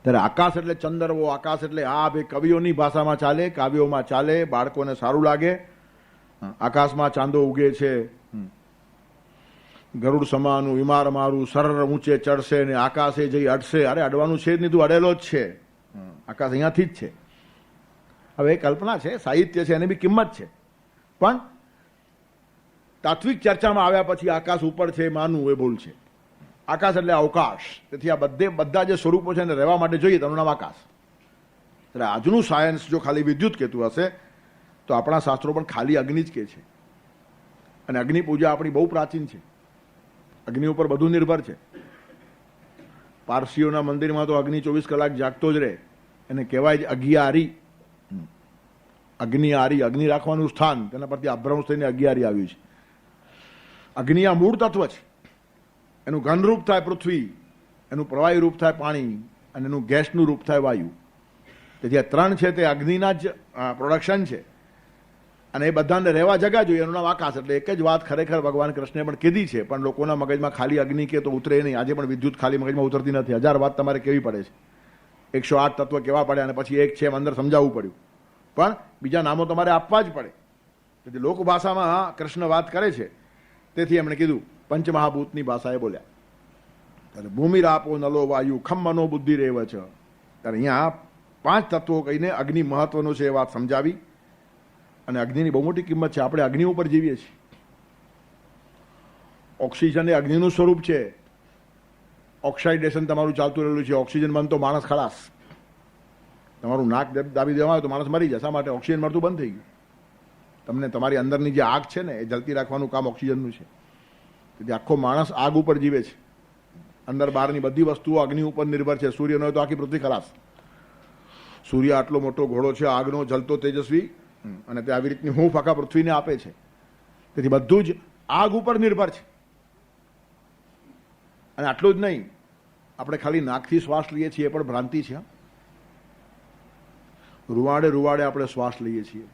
ત્યારે આકાશ એટલે ચંદરવો, આકાશ એટલે આ બે કવિઓની ભાષામાં ચાલે, કાવ્યોમાં ચાલે, બાળકોને સારું લાગે. આકાશમાં ચાંદો ઉગે છે, ગરુડ સમાનું વિમાર મારું સરળ ઊંચે ચડશે ને આકાશે જઈ અડશે. અરે અડવાનું છે જ નહીં, તું અડેલો જ છે. આકાશ અહીંયાથી જ છે. હવે એ કલ્પના છે, સાહિત્ય છે, એની બી કિંમત છે. પણ તાત્વિક ચર્ચામાં આવ્યા પછી આકાશ ઉપર છે માનવું એ ભૂલ છે. આકાશ એટલે અવકાશ. તેથી આ બધા જે સ્વરૂપો છે એને રહેવા માટે જોઈએ તેનું નામ આકાશ. એટલે આજનું સાયન્સ જો ખાલી વિદ્યુત કહેતું હશે તો આપણા શાસ્ત્રો પણ ખાલી અગ્નિ જ કહે છે. અને અગ્નિ પૂજા આપણી બહુ પ્રાચીન છે. અગ્નિ ઉપર બધું નિર્ભર છે. પારસીઓના મંદિરમાં તો અગ્નિ 24 કલાક જાગતો જ રહે. એને કહેવાય જ અગિયારી. અગ્નિયારી, અગ્નિ રાખવાનું સ્થાન, તેના પરથી અભ્રંશ થઈને અગિયારી આવ્યું છે. અગ્નિ આ મૂળ તત્વ છે. એનું ઘનરૂપ થાય પૃથ્વી, એનું પ્રવાહી રૂપ થાય પાણી અને એનું ગેસનું રૂપ થાય વાયુ. તેથી આ 3 છે તે અગ્નિના જ પ્રોડક્શન છે. અને એ બધાને રહેવા જગા જોઈએ એનું નામ આકાશ. એટલે એક જ વાત ખરેખર ભગવાન કૃષ્ણે પણ કીધી છે, પણ લોકોના મગજમાં ખાલી અગ્નિ કે તો ઉતરે નહીં. આજે પણ વિદ્યુત ખાલી મગજમાં ઉતરતી નથી. 1000 વાત તમારે કેવી પડે છે. 108 તત્વ કેવા પડે અને પછી એક છે એમ અંદર સમજાવવું પડ્યું. પણ બીજા નામો તમારે આપવા જ પડે. તેથી લોકભાષામાં કૃષ્ણ વાત કરે છે, તેથી એમણે કીધું પંચમહાભૂતની ભાષાએ બોલ્યા. ત્યારે ભૂમિ રાપો નલો વાયુ ખમ મનો બુદ્ધિ રેવ છે. ત્યારે અહીંયા 5 તત્વો કહીને અગ્નિ મહત્વનું છે એ વાત સમજાવી. અને અગ્નિની બહુ મોટી કિંમત છે. આપણે અગ્નિ ઉપર જીવીએ છીએ. ઓક્સિજન એ અગ્નિનું સ્વરૂપ છે. ઓક્સાઇડેશન તમારું ચાલતું રહેલું છે. ઓક્સિજન બંધ તો માણસ ખલાસ. તમારું નાક દાબી દેવામાં આવે તો માણસ મરી જાય. શા માટે? ઓક્સિજન મળતું બંધ થઈ ગયું. તમને તમારી અંદરની જે આગ છે ને એ જલતી રાખવાનું કામ ઓક્સિજનનું છે. તેથી આખો માણસ આગ ઉપર જીવે છે. અંદર બહારની બધી વસ્તુઓ અગ્નિ ઉપર નિર્ભર છે. સૂર્ય ન હોય તો આખી પૃથ્વી ખલાસ. સૂર્ય આટલો મોટો ઘોડો છે આગનો, જલતો તેજસ્વી, અને તે આવી રીતની હૂંફ આખા પૃથ્વીને આપે છે. તેથી બધું જ આગ ઉપર નિર્ભર છે. અને આટલું જ નહીં, આપણે ખાલી નાકથી શ્વાસ લઈએ છીએ એ પણ ભ્રાંતિ છે. રૂવાડે રૂવાડે આપણે શ્વાસ લઈએ છીએ.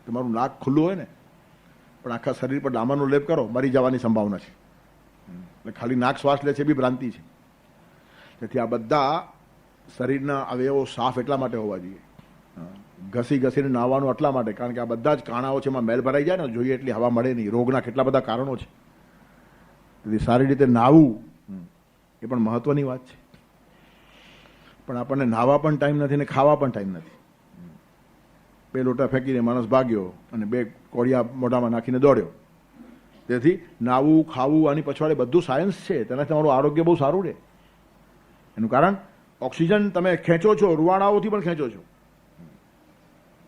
તમારું નાક ખુલ્લું હોય ને પણ આખા શરીર પર ડામરનો લેપ કરો, મરી જવાની સંભાવના છે. એટલે ખાલી નાક શ્વાસ લે છે એ બી ભ્રાંતિ છે. તેથી આ બધા શરીરના અવયવો સાફ એટલા માટે હોવા જોઈએ. ઘસી ઘસીને નાહવાનું એટલા માટે, કારણ કે આ બધા જ કાણાઓ છે એમાં મેલ ભરાઈ જાય ને, જોઈએ એટલી હવા મળે નહીં. રોગના કેટલા બધા કારણો છે. તેથી સારી રીતે નાહવું એ પણ મહત્વની વાત છે. પણ આપણને નાહવા પણ ટાઈમ નથી ને ખાવા પણ ટાઈમ નથી. 2 લોટા ફેંકીને માણસ ભાગ્યો અને 2 કોળિયા મોઢામાં નાખીને દોડ્યો. તેથી નાવું, ખાવું, આની પછવાડે બધું સાયન્સ છે. તેનાથી તમારું આરોગ્ય બહુ સારું રહે. એનું કારણ ઓક્સિજન તમે ખેંચો છો, રૂવાડાઓથી પણ ખેંચો છો.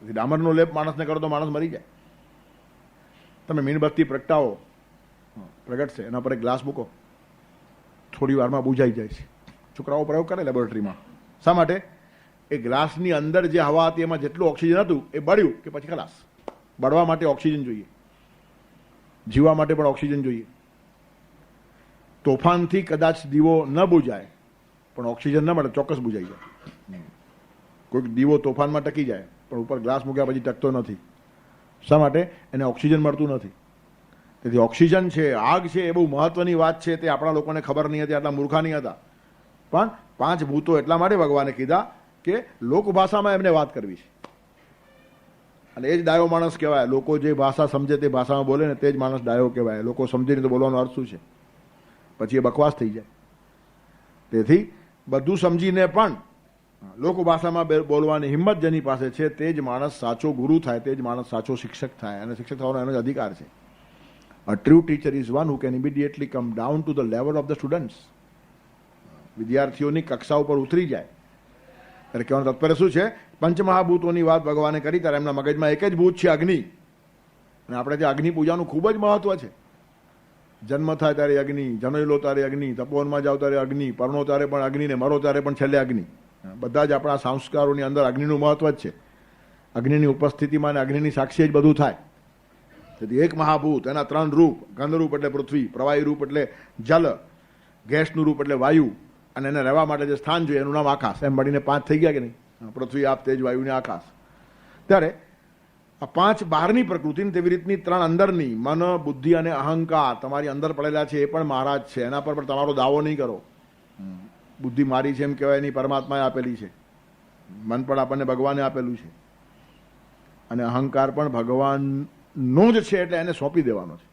તેથી ડામરનો લેપ માણસને કરો તો માણસ મરી જાય. તમે મીણબત્તી પ્રગટાવો, પ્રગટશે, એના પર એક ગ્લાસ મૂકો, થોડી વારમાં બુઝાઈ જાય છે. છોકરાઓ પ્રયોગ કરે લેબોરેટરીમાં. શા માટે? એ ગ્લાસની અંદર જે હવા હતી એમાં જેટલું ઓક્સિજન હતું એ બળ્યું કે પછી ખલાસ. બળવા માટે ઓક્સિજન જોઈએ, જીવવા માટે પણ ઓક્સિજન જોઈએ. તોફાનથી કદાચ દીવો ન બુજાય પણ ઓક્સિજન ન મળે ચોક્કસ બુજાઈ જાય. કોઈક દીવો તોફાનમાં ટકી જાય પણ ઉપર ગ્લાસ મૂક્યા પછી ટકતો નથી. શા માટે? એને ઓક્સિજન મળતું નથી. તેથી ઓક્સિજન છે, આગ છે, એ બહુ મહત્વની વાત છે. તે આપણા લોકોને ખબર નહીં હતી, આટલા મૂર્ખા નહીં હતા. પણ 5 ભૂતો એટલા માટે ભગવાને કીધા કે લોકભાષામાં એમને વાત કરવી છે. અને એ જ ડાયો માણસ કહેવાય. લોકો જે ભાષા સમજે તે ભાષામાં બોલે ને તે જ માણસ ડાયો કહેવાય. લોકો સમજે નહીં તો બોલવાનો અર્થ શું છે? પછી એ બકવાસ થઈ જાય. તેથી બધું સમજીને પણ લોકભાષામાં બોલવાની હિંમત જેની પાસે છે તે જ માણસ સાચો ગુરુ થાય, તે જ માણસ સાચો શિક્ષક થાય. અને શિક્ષક થવાનો એનો જ અધિકાર છે. A true teacher is one who can immediately come down to the level of the students. વિદ્યાર્થીઓની કક્ષા ઉપર ઉતરી જાય. એટલે કહેવાનું તાત્પર્ય શું છે? પંચમહાભૂતોની વાત ભગવાને કરી ત્યારે એમના મગજમાં એક જ ભૂત છે, અગ્નિ. અને આપણે ત્યાં અગ્નિ પૂજાનું ખૂબ જ મહત્વ છે. જન્મ થાય ત્યારે અગ્નિ, જનોઈ લો ત્યારે અગ્નિ, તપોવનમાં જાવ ત્યારે અગ્નિ, પરણો ત્યારે પણ અગ્નિ, ને મરો ત્યારે પણ છેલ્લે અગ્નિ. બધા જ આપણા સંસ્કારોની અંદર અગ્નિનું મહત્વ જ છે. અગ્નિની ઉપસ્થિતિમાં અને અગ્નિની સાક્ષી જ બધું થાય. તેથી એક મહાભૂત, એના 3 રૂપ: ગંધ રૂપ એટલે પૃથ્વી, પ્રવાહી રૂપ એટલે જલ, ગેસનું રૂપ એટલે વાયુ, અને એને રહેવા માટે જે સ્થાન જોઈએ એનું નામ આકાશ. એમ મળીને 5 થઈ ગયા કે નહીં? પૃથ્વી, આપ, તેજ, વાયુ ને આકાશ. ત્યારે આ 5 બહારની પ્રકૃતિ, તેવી રીતની 3 અંદરની, મન, બુદ્ધિ અને અહંકાર તમારી અંદર પડેલા છે. એ પણ મહારાજ છે. એના પર પણ તમારો દાવો નહીં કરો. બુદ્ધિ મારી છે એમ કહેવાય નહીં, પરમાત્માએ આપેલી છે. મન પણ આપણને ભગવાને આપેલું છે. અને અહંકાર પણ ભગવાનનો જ છે, એટલે એને સોંપી દેવાનો છે.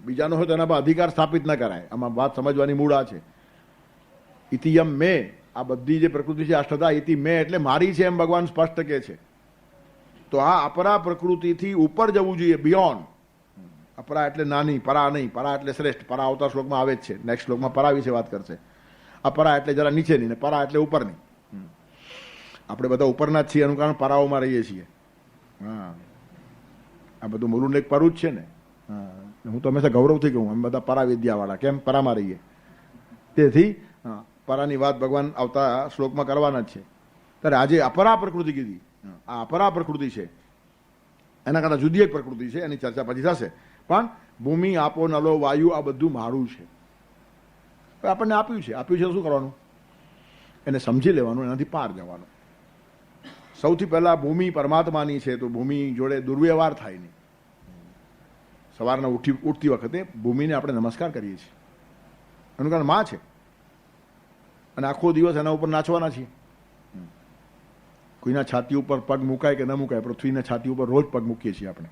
બીજાનો હોય તો એના પર અધિકાર સ્થાપિત ન કરાય. આમાં વાત સમજવાની મૂળ આ છે. ઇતિયમ મેં, આ બધી જે પ્રકૃતિ છે અષ્ટધા, ઇતિ મેં એટલે મારી છે એમ ભગવાન સ્પષ્ટ કહે છે. તો આ અપરા પ્રકૃતિથી ઉપર જવું જોઈએ, બિયોન્ડ. અપરા એટલે નાની, પરા નહીં. પરા એટલે શ્રેષ્ઠ. પરા આવતા શ્લોકમાં આવે જ છે. નેક્સ્ટ શ્લોકમાં પરા વિશે વાત કરશે. અપરા એટલે જરા નીચેની, ને પરા એટલે ઉપરની. આપણે બધા ઉપરના જ છીએ, એનું કારણ પરાઓમાં રહીએ છીએ. હા, આ બધું મૂળું એક પરું જ છે ને. હા, હું તો હંમેશા ગૌરવથી કહું, અમે બધા પરા વિદ્યાવાળા. કેમ? પરામાં રહીએ. તેથી પરાની વાત ભગવાન આવતા શ્લોકમાં કરવાના જ છે. ત્યારે આજે અપરા પ્રકૃતિ કીધી. આ અપરા પ્રકૃતિ છે, એના કરતાં જુદી એક પ્રકૃતિ છે. એની ચર્ચા પછી થશે. પણ ભૂમિ, આપો, નલો, વાયુ, આ બધું મારું છે. આપણને આપ્યું છે. આપ્યું છે તો શું કરવાનું? એને સમજી લેવાનું, એનાથી પાર જવાનું. સૌથી પહેલા ભૂમિ પરમાત્માની છે, તો ભૂમિ જોડે દુર્વ્યવહાર થાય નહીં. સવારના ઉઠતી વખતે ભૂમિને આપણે નમસ્કાર કરીએ છીએ. એનું કારણ માં છે. અને આખો દિવસ એના ઉપર નાચવાના છીએ. કોઈના છાતી ઉપર પગ મુકાય કે ન મુકાય, પૃથ્વીના છાતી ઉપર રોજ પગ મૂકીએ છીએ આપણે.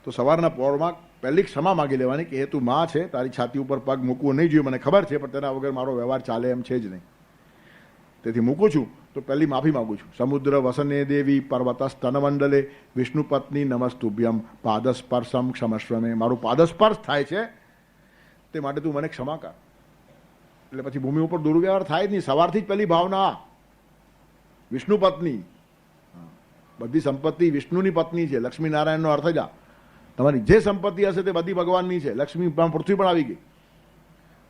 તો સવારના પહોરમાં પહેલી ક્ષમા માગી લેવાની કે એ તું માં છે, તારી છાતી ઉપર પગ મૂકવું નહીં જોઈએ, મને ખબર છે, પણ તેના વગર મારો વ્યવહાર ચાલે એમ છે જ નહીં. તેથી મૂકું છું તો પહેલી માફી માગું છું. સમુદ્ર વસને દેવી પર્વત સ્તનમંડલે વિષ્ણુ પત્ની નમસ્તુભ્યમ પાદસ્પર્શમ ક્ષમસ્વમે. મારું પાદસ્પર્શ થાય છે તે માટે તું મને ક્ષમા કર. એટલે પછી ભૂમિ ઉપર દુર્વ્યવહાર થાય જ નહીં. સવારથી જ પહેલી ભાવના વિષ્ણુ પત્ની. બધી સંપત્તિ વિષ્ણુની પત્ની છે. લક્ષ્મીનારાયણનો અર્થ જ આ. તમારી જે સંપત્તિ હશે તે બધી ભગવાનની છે. લક્ષ્મી પૃથ્વી પણ આવી ગઈ.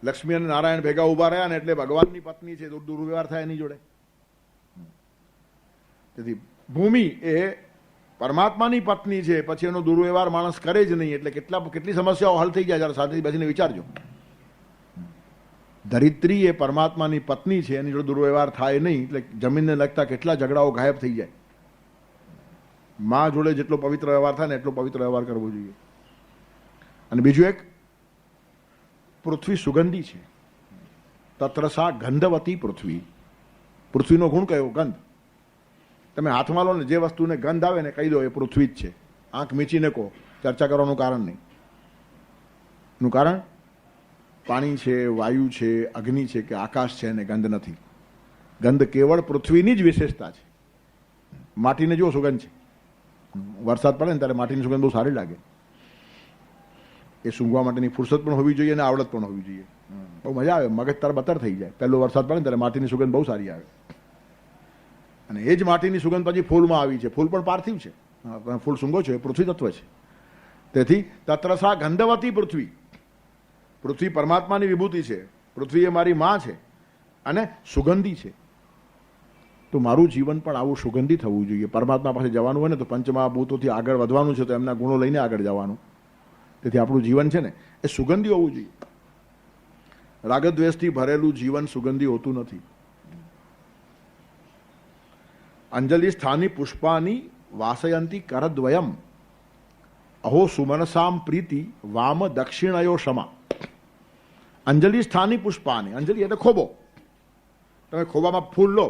લક્ષ્મી અને નારાયણ ભેગા ઉભા રહ્યા ને એટલે ભગવાનની પત્ની છે. દુર્વ્યવહાર થાય એની જોડે. તેથી ભૂમિ એ પરમાત્માની પત્ની છે, પછી એનો દુર્વ્યવહાર માણસ કરે જ નહીં. એટલે કેટલી સમસ્યાઓ હલ થઈ જાય જરા સાથે બેસીને વિચારજો. ધરિત્રી એ પરમાત્માની પત્ની છે, એની જોડે દુર્વ્યવહાર થાય નહીં. એટલે જમીનને લગતા કેટલા ઝઘડાઓ ગાયબ થઈ જાય. માં જોડે જેટલો પવિત્ર વ્યવહાર થાય ને એટલો પવિત્ર વ્યવહાર કરવો જોઈએ. અને બીજું એક, પૃથ્વી સુગંધી છે. તત્રસા ગંધવતી પૃથ્વી. પૃથ્વીનો ગુણ કયો? ગંધ. તમે હાથમાં લો ને, જે વસ્તુને ગંધ આવે ને કહી દો એ પૃથ્વી જ છે. આંખ મીચીને કહો, ચર્ચા કરવાનું કારણ નહીં. એનું કારણ પાણી છે, વાયુ છે, અગ્નિ છે કે આકાશ છે, અને ગંધ નથી. ગંધ કેવળ પૃથ્વીની જ વિશેષતા છે. માટીને જો સુગંધ છે. વરસાદ પડે ને ત્યારે માટીની સુગંધ બહુ સારી લાગે. એ સૂંઘવા માટેની ફુરસત પણ હોવી જોઈએ અને આવડત પણ હોવી જોઈએ. બહુ મજા આવે, મગજ તાર બતર થઈ જાય. પહેલો વરસાદ પડે ને ત્યારે માટીની સુગંધ બહુ સારી આવે. અને એ જ માટીની સુગંધ પછી ફૂલમાં આવી છે. ફૂલ પણ પાર્થિવ છે, ફૂલ સૂંઘો છો, એ પૃથ્વી તત્વ છે. તેથી તત્રસા ગંધવતી પૃથ્વી. પૃથ્વી પરમાત્માની વિભૂતિ છે. પૃથ્વી એ મારી માં છે અને સુગંધી છે. તો મારું જીવન પણ આવું સુગંધી થવું જોઈએ. પરમાત્મા પાસે જવાનું હોય ને તો પંચમહાભૂતોથી આગળ વધવાનું છે, તો એમના ગુણો લઈને આગળ જવાનું. તેથી આપણું જીવન છે ને એ સુગંધી હોવું જોઈએ. રાગદ્વેષથી ભરેલું જીવન સુગંધી હોતું નથી. અંજલિ સ્થાની પુષ્પાની વાસયંતી કરદ્વયમ અહો સુમનસામ પ્રીતિ વામ દક્ષિણયો ક્ષમા. અંજલિ સ્થાની પુષ્પાની, અંજલિ એટલે ખોબો. તમે ખોબામાં ફૂલ લો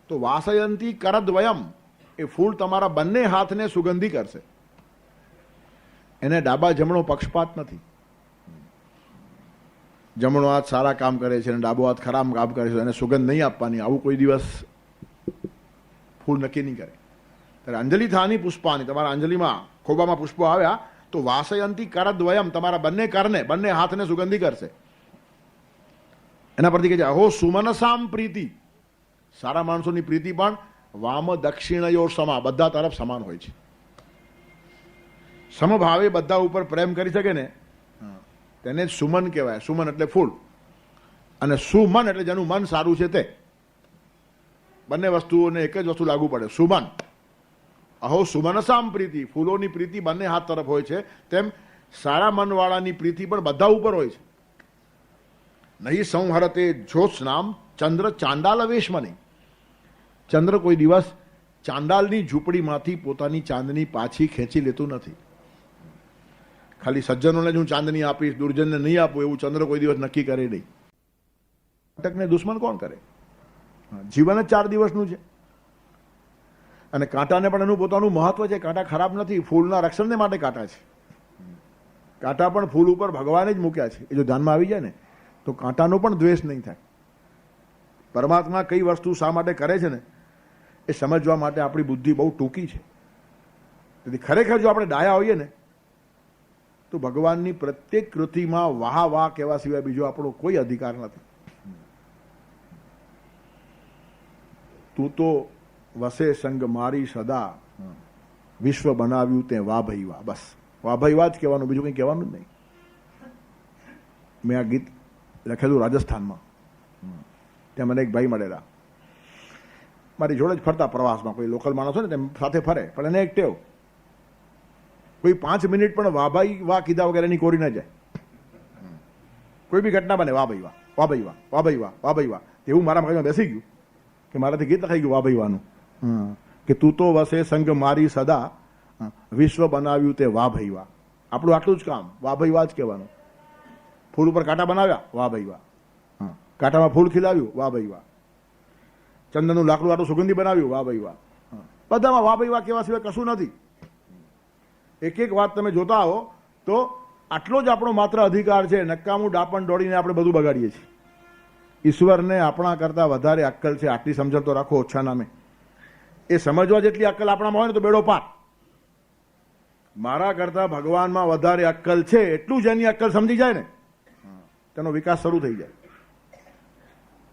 તો વાસયંતી કરદ્વયમ, એ ફૂલ તમારા બંને હાથને સુગંધી કરશે. એને ડાબા જમણો પક્ષપાત નથી. જમણો હાથ સારા કામ કરે છે અને ડાબો હાથ ખરાબ કામ કરે છે, એને સુગંધ નહીં આપવાની, આવું કોઈ દિવસ ફૂલ નક્કી નહીં કરે. ત્યારે અંજલિ થાની પુષ્પાની, તમારા અંજલિમાં ખોબામાં પુષ્પો આવ્યા તો વાસયંતી કરદ્વયમ, તમારા બંને કરને, બંને હાથને સુગંધી કરશે. એના પરથી કહે છે અહો સુમનસામ પ્રીતિ, સારા માણસોની પ્રીતિ પણ વામ દક્ષિણયો સમા, બધા તરફ સમાન હોય છે. સમભાવે બધા ઉપર પ્રેમ કરી શકે ને તેને જ સુમન કહેવાય. સુમન એટલે ફૂલ, અને સુમન એટલે જેનું મન સારું છે તે. બંને વસ્તુઓને એક જ વસ્તુ લાગુ પડે, સુમન. અહો સુમનસામ પ્રીતિ, ફૂલોની પ્રીતિ બંને હાથ તરફ હોય છે, તેમ સારા મનવાળાની પ્રીતિ પણ બધા ઉપર હોય છે. નહીં સંહરતે જ્યોત્સનામ ચંદ્ર ચાંડાલ વેશમની, ચંદ્ર કોઈ દિવસ ચાંડાલની ઝૂંપડીમાંથી પોતાની ચાંદની પાછી ખેંચી લેતું નથી. ખાલી સજ્જનોને જ હું ચાંદની આપીશ, દુર્જનને નહીં આપું, એવું ચંદ્ર કોઈ દિવસ નક્કી કરે નહીં. અટકને દુશ્મન કોણ કરે? જીવન જ 4 દિવસનું છે. અને કાંટાને પણ એનું પોતાનું મહત્વ છે. કાંટા ખરાબ નથી, ફૂલના રક્ષણને માટે કાંટા છે. કાંટા પણ ફૂલ ઉપર ભગવાને જ મૂક્યા છે. એ જો ધ્યાનમાં આવી જાય ને તો કાંટાનો પણ દ્વેષ નહીં થાય. પરમાત્મા કઈ વસ્તુ શા માટે કરે છે ને એ સમજવા માટે આપણી બુદ્ધિ બહુ ટૂંકી છે. તેથી ખરેખર જો આપણે ડાયા હોઈએ ને તો ભગવાનની પ્રત્યેક કૃતિમાં વાહ વાહ કહેવા સિવાય બીજો આપણો કોઈ અધિકાર નથી. તું તો વસે સંગ મારી સદા, વિશ્વ બનાવ્યું તે વાહ ભાઈ વાહ. બસ વાહ ભાઈ વાહ જ કહેવાનું, બીજું કંઈ કહેવાનું જ નહીં. મેં આ ગીત લખેલું રાજસ્થાનમાં. ત્યાં મને એક ભાઈ મળેલા, મારી જોડે જ ફરતા પ્રવાસમાં. કોઈ લોકલ માણસ હોય ને તેમ સાથે ફરે, પણ એને એક ટેવ, કોઈ 5 મિનિટ પણ વાહ ભાઈ વાહ કીધા વગર એની કોરી ન જાય. કોઈ બી ઘટના બને વાહ ભાઈ વાહ, વાહ ભાઈ વાહ, વાહ ભાઈ વાહ, વાહ ભાઈ વાહ. એવું મારા મગજમાં બેસી ગયું કે મારાથી ગીત લખાઈ ગયું વાહ ભાઈ વાનું, કે તું તો વસે સંગ મારી સદા, વિશ્વ બનાવ્યું તે વાહ ભાઈ વાહ. આપણું આટલું જ કામ, વાહ ભાઈ વાહ જ કહેવાનું. ફૂલ ઉપર કાંટા બનાવ્યા, વાહ ભાઈ વાહ. કાંટામાં ફૂલ ખીલાવ્યું, વાહ ભાઈ વાહ. ચંદનનું લાકડું આટલું સુગંધી બનાવ્યું, વાહ ભાઈ વાહ. બધામાં વાહ ભાઈ વાહ કહેવા સિવાય કશું નથી. એક એક વાત તમે જોતા હો તો આટલો જ આપણો માત્ર અધિકાર છે. નકામું ડાપણ દોડીને આપણે બધું બગાડીએ છીએ. ઈશ્વરને આપણા કરતાં વધારે અક્કલ છે. આટલી સમજણ તો રાખો ઓછા નામે. એ સમજવા જેટલી અક્કલ આપણામાં હોય ને તો બેડો પાર. મારા કરતાં ભગવાનમાં વધારે અક્કલ છે એટલું જ એની અક્કલ સમજી જાય ને તેનો વિકાસ શરૂ થઈ જાય.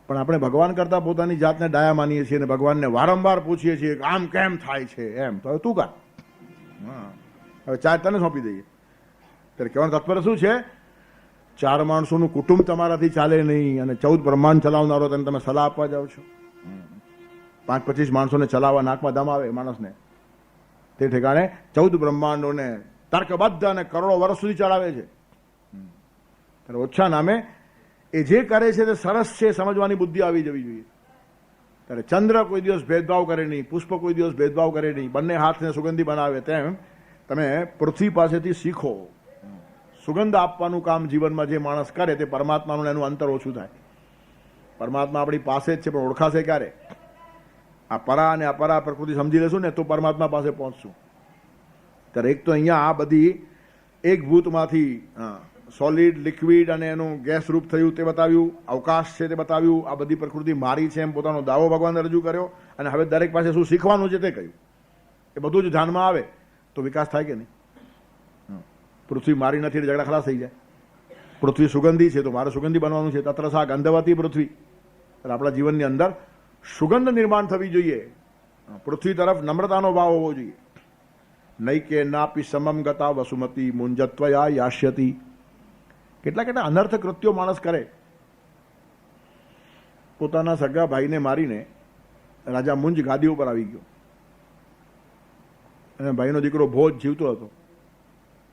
પણ આપણે ભગવાન કરતાં પોતાની જાતને ડાયા માનીએ છીએ અને ભગવાનને વારંવાર પૂછીએ છીએ કે આમ કેમ થાય છે એમ. તો હવે તું કર, હવે ચાર તને સોંપી દઈએ. ત્યારે કહેવાનું તત્પર શું છે? 4 માણસોનું કુટુંબ તમારાથી ચાલે નહીં અને 14 બ્રહ્માંડ ચલાવનારો તમે સલાહ આપવા જાઓ છો. 5-25 માણસોને ચલાવવા નાકમાં દમ આવે માણસને, તે ઠેકાણે 14 બ્રહ્માંડોને તર્કબદ્ધ અને કરોડો વર્ષ સુધી ચલાવે છે. ત્યારે ઓછા નામે એ જે કરે છે તે સરસ છે, સમજવાની બુદ્ધિ આવી જવી જોઈએ. ત્યારે ચંદ્ર કોઈ દિવસ ભેદભાવ કરે નહીં, પુષ્પ કોઈ દિવસ ભેદભાવ કરે નહીં, બંને હાથને સુગંધી બનાવે. તેમ તમે પૃથ્વી પાસેથી શીખો. સુગંધ આપવાનું કામ જીવનમાં જે માણસ કરે તે પરમાત્માનું એનું અંતર ઓછું થાય. પરમાત્મા આપણી પાસે જ છે, પણ ઓળખાશે ક્યારે? આ પરા અને અપરા પ્રકૃતિ સમજી લેશું ને તો પરમાત્મા પાસે પહોંચશું. ત્યારે એક તો અહીંયા આ બધી એક ભૂતમાંથી સોલિડ, લિક્વિડ અને એનું ગેસ રૂપ થયું તે બતાવ્યું, અવકાશ છે તે બતાવ્યું, આ બધી પ્રકૃતિ મારી છે એમ પોતાનો દાવો ભગવાને રજૂ કર્યો, અને હવે દરેક પાસે શું શીખવાનું છે તે કહ્યું. એ બધું જ ધ્યાનમાં આવે તો વિકાસ થાય કે નહીં? પૃથ્વી મારી નથી એટલે ઝઘડા ખલાસ થઈ જાય. પૃથ્વી સુગંધી છે તો મારે સુગંધી બનવાનું છે. તત્રસા ગંધવતી પૃથ્વી. આપણા જીવનની અંદર સુગંધ નિર્માણ થવી જોઈએ. પૃથ્વી તરફ નમ્રતાનો ભાવ હોવો જોઈએ. નૈકે નાપી સમમ ગતા વસુમતી મુંજત્વયા યાસ્યતી. કેટલા અનર્થ કૃત્યો માણસ કરે. પોતાના સગા ભાઈને મારીને રાજા મુંજ ગાદી ઉપર આવી ગયો અને ભાઈનો દીકરો ભોજ જીવતો હતો.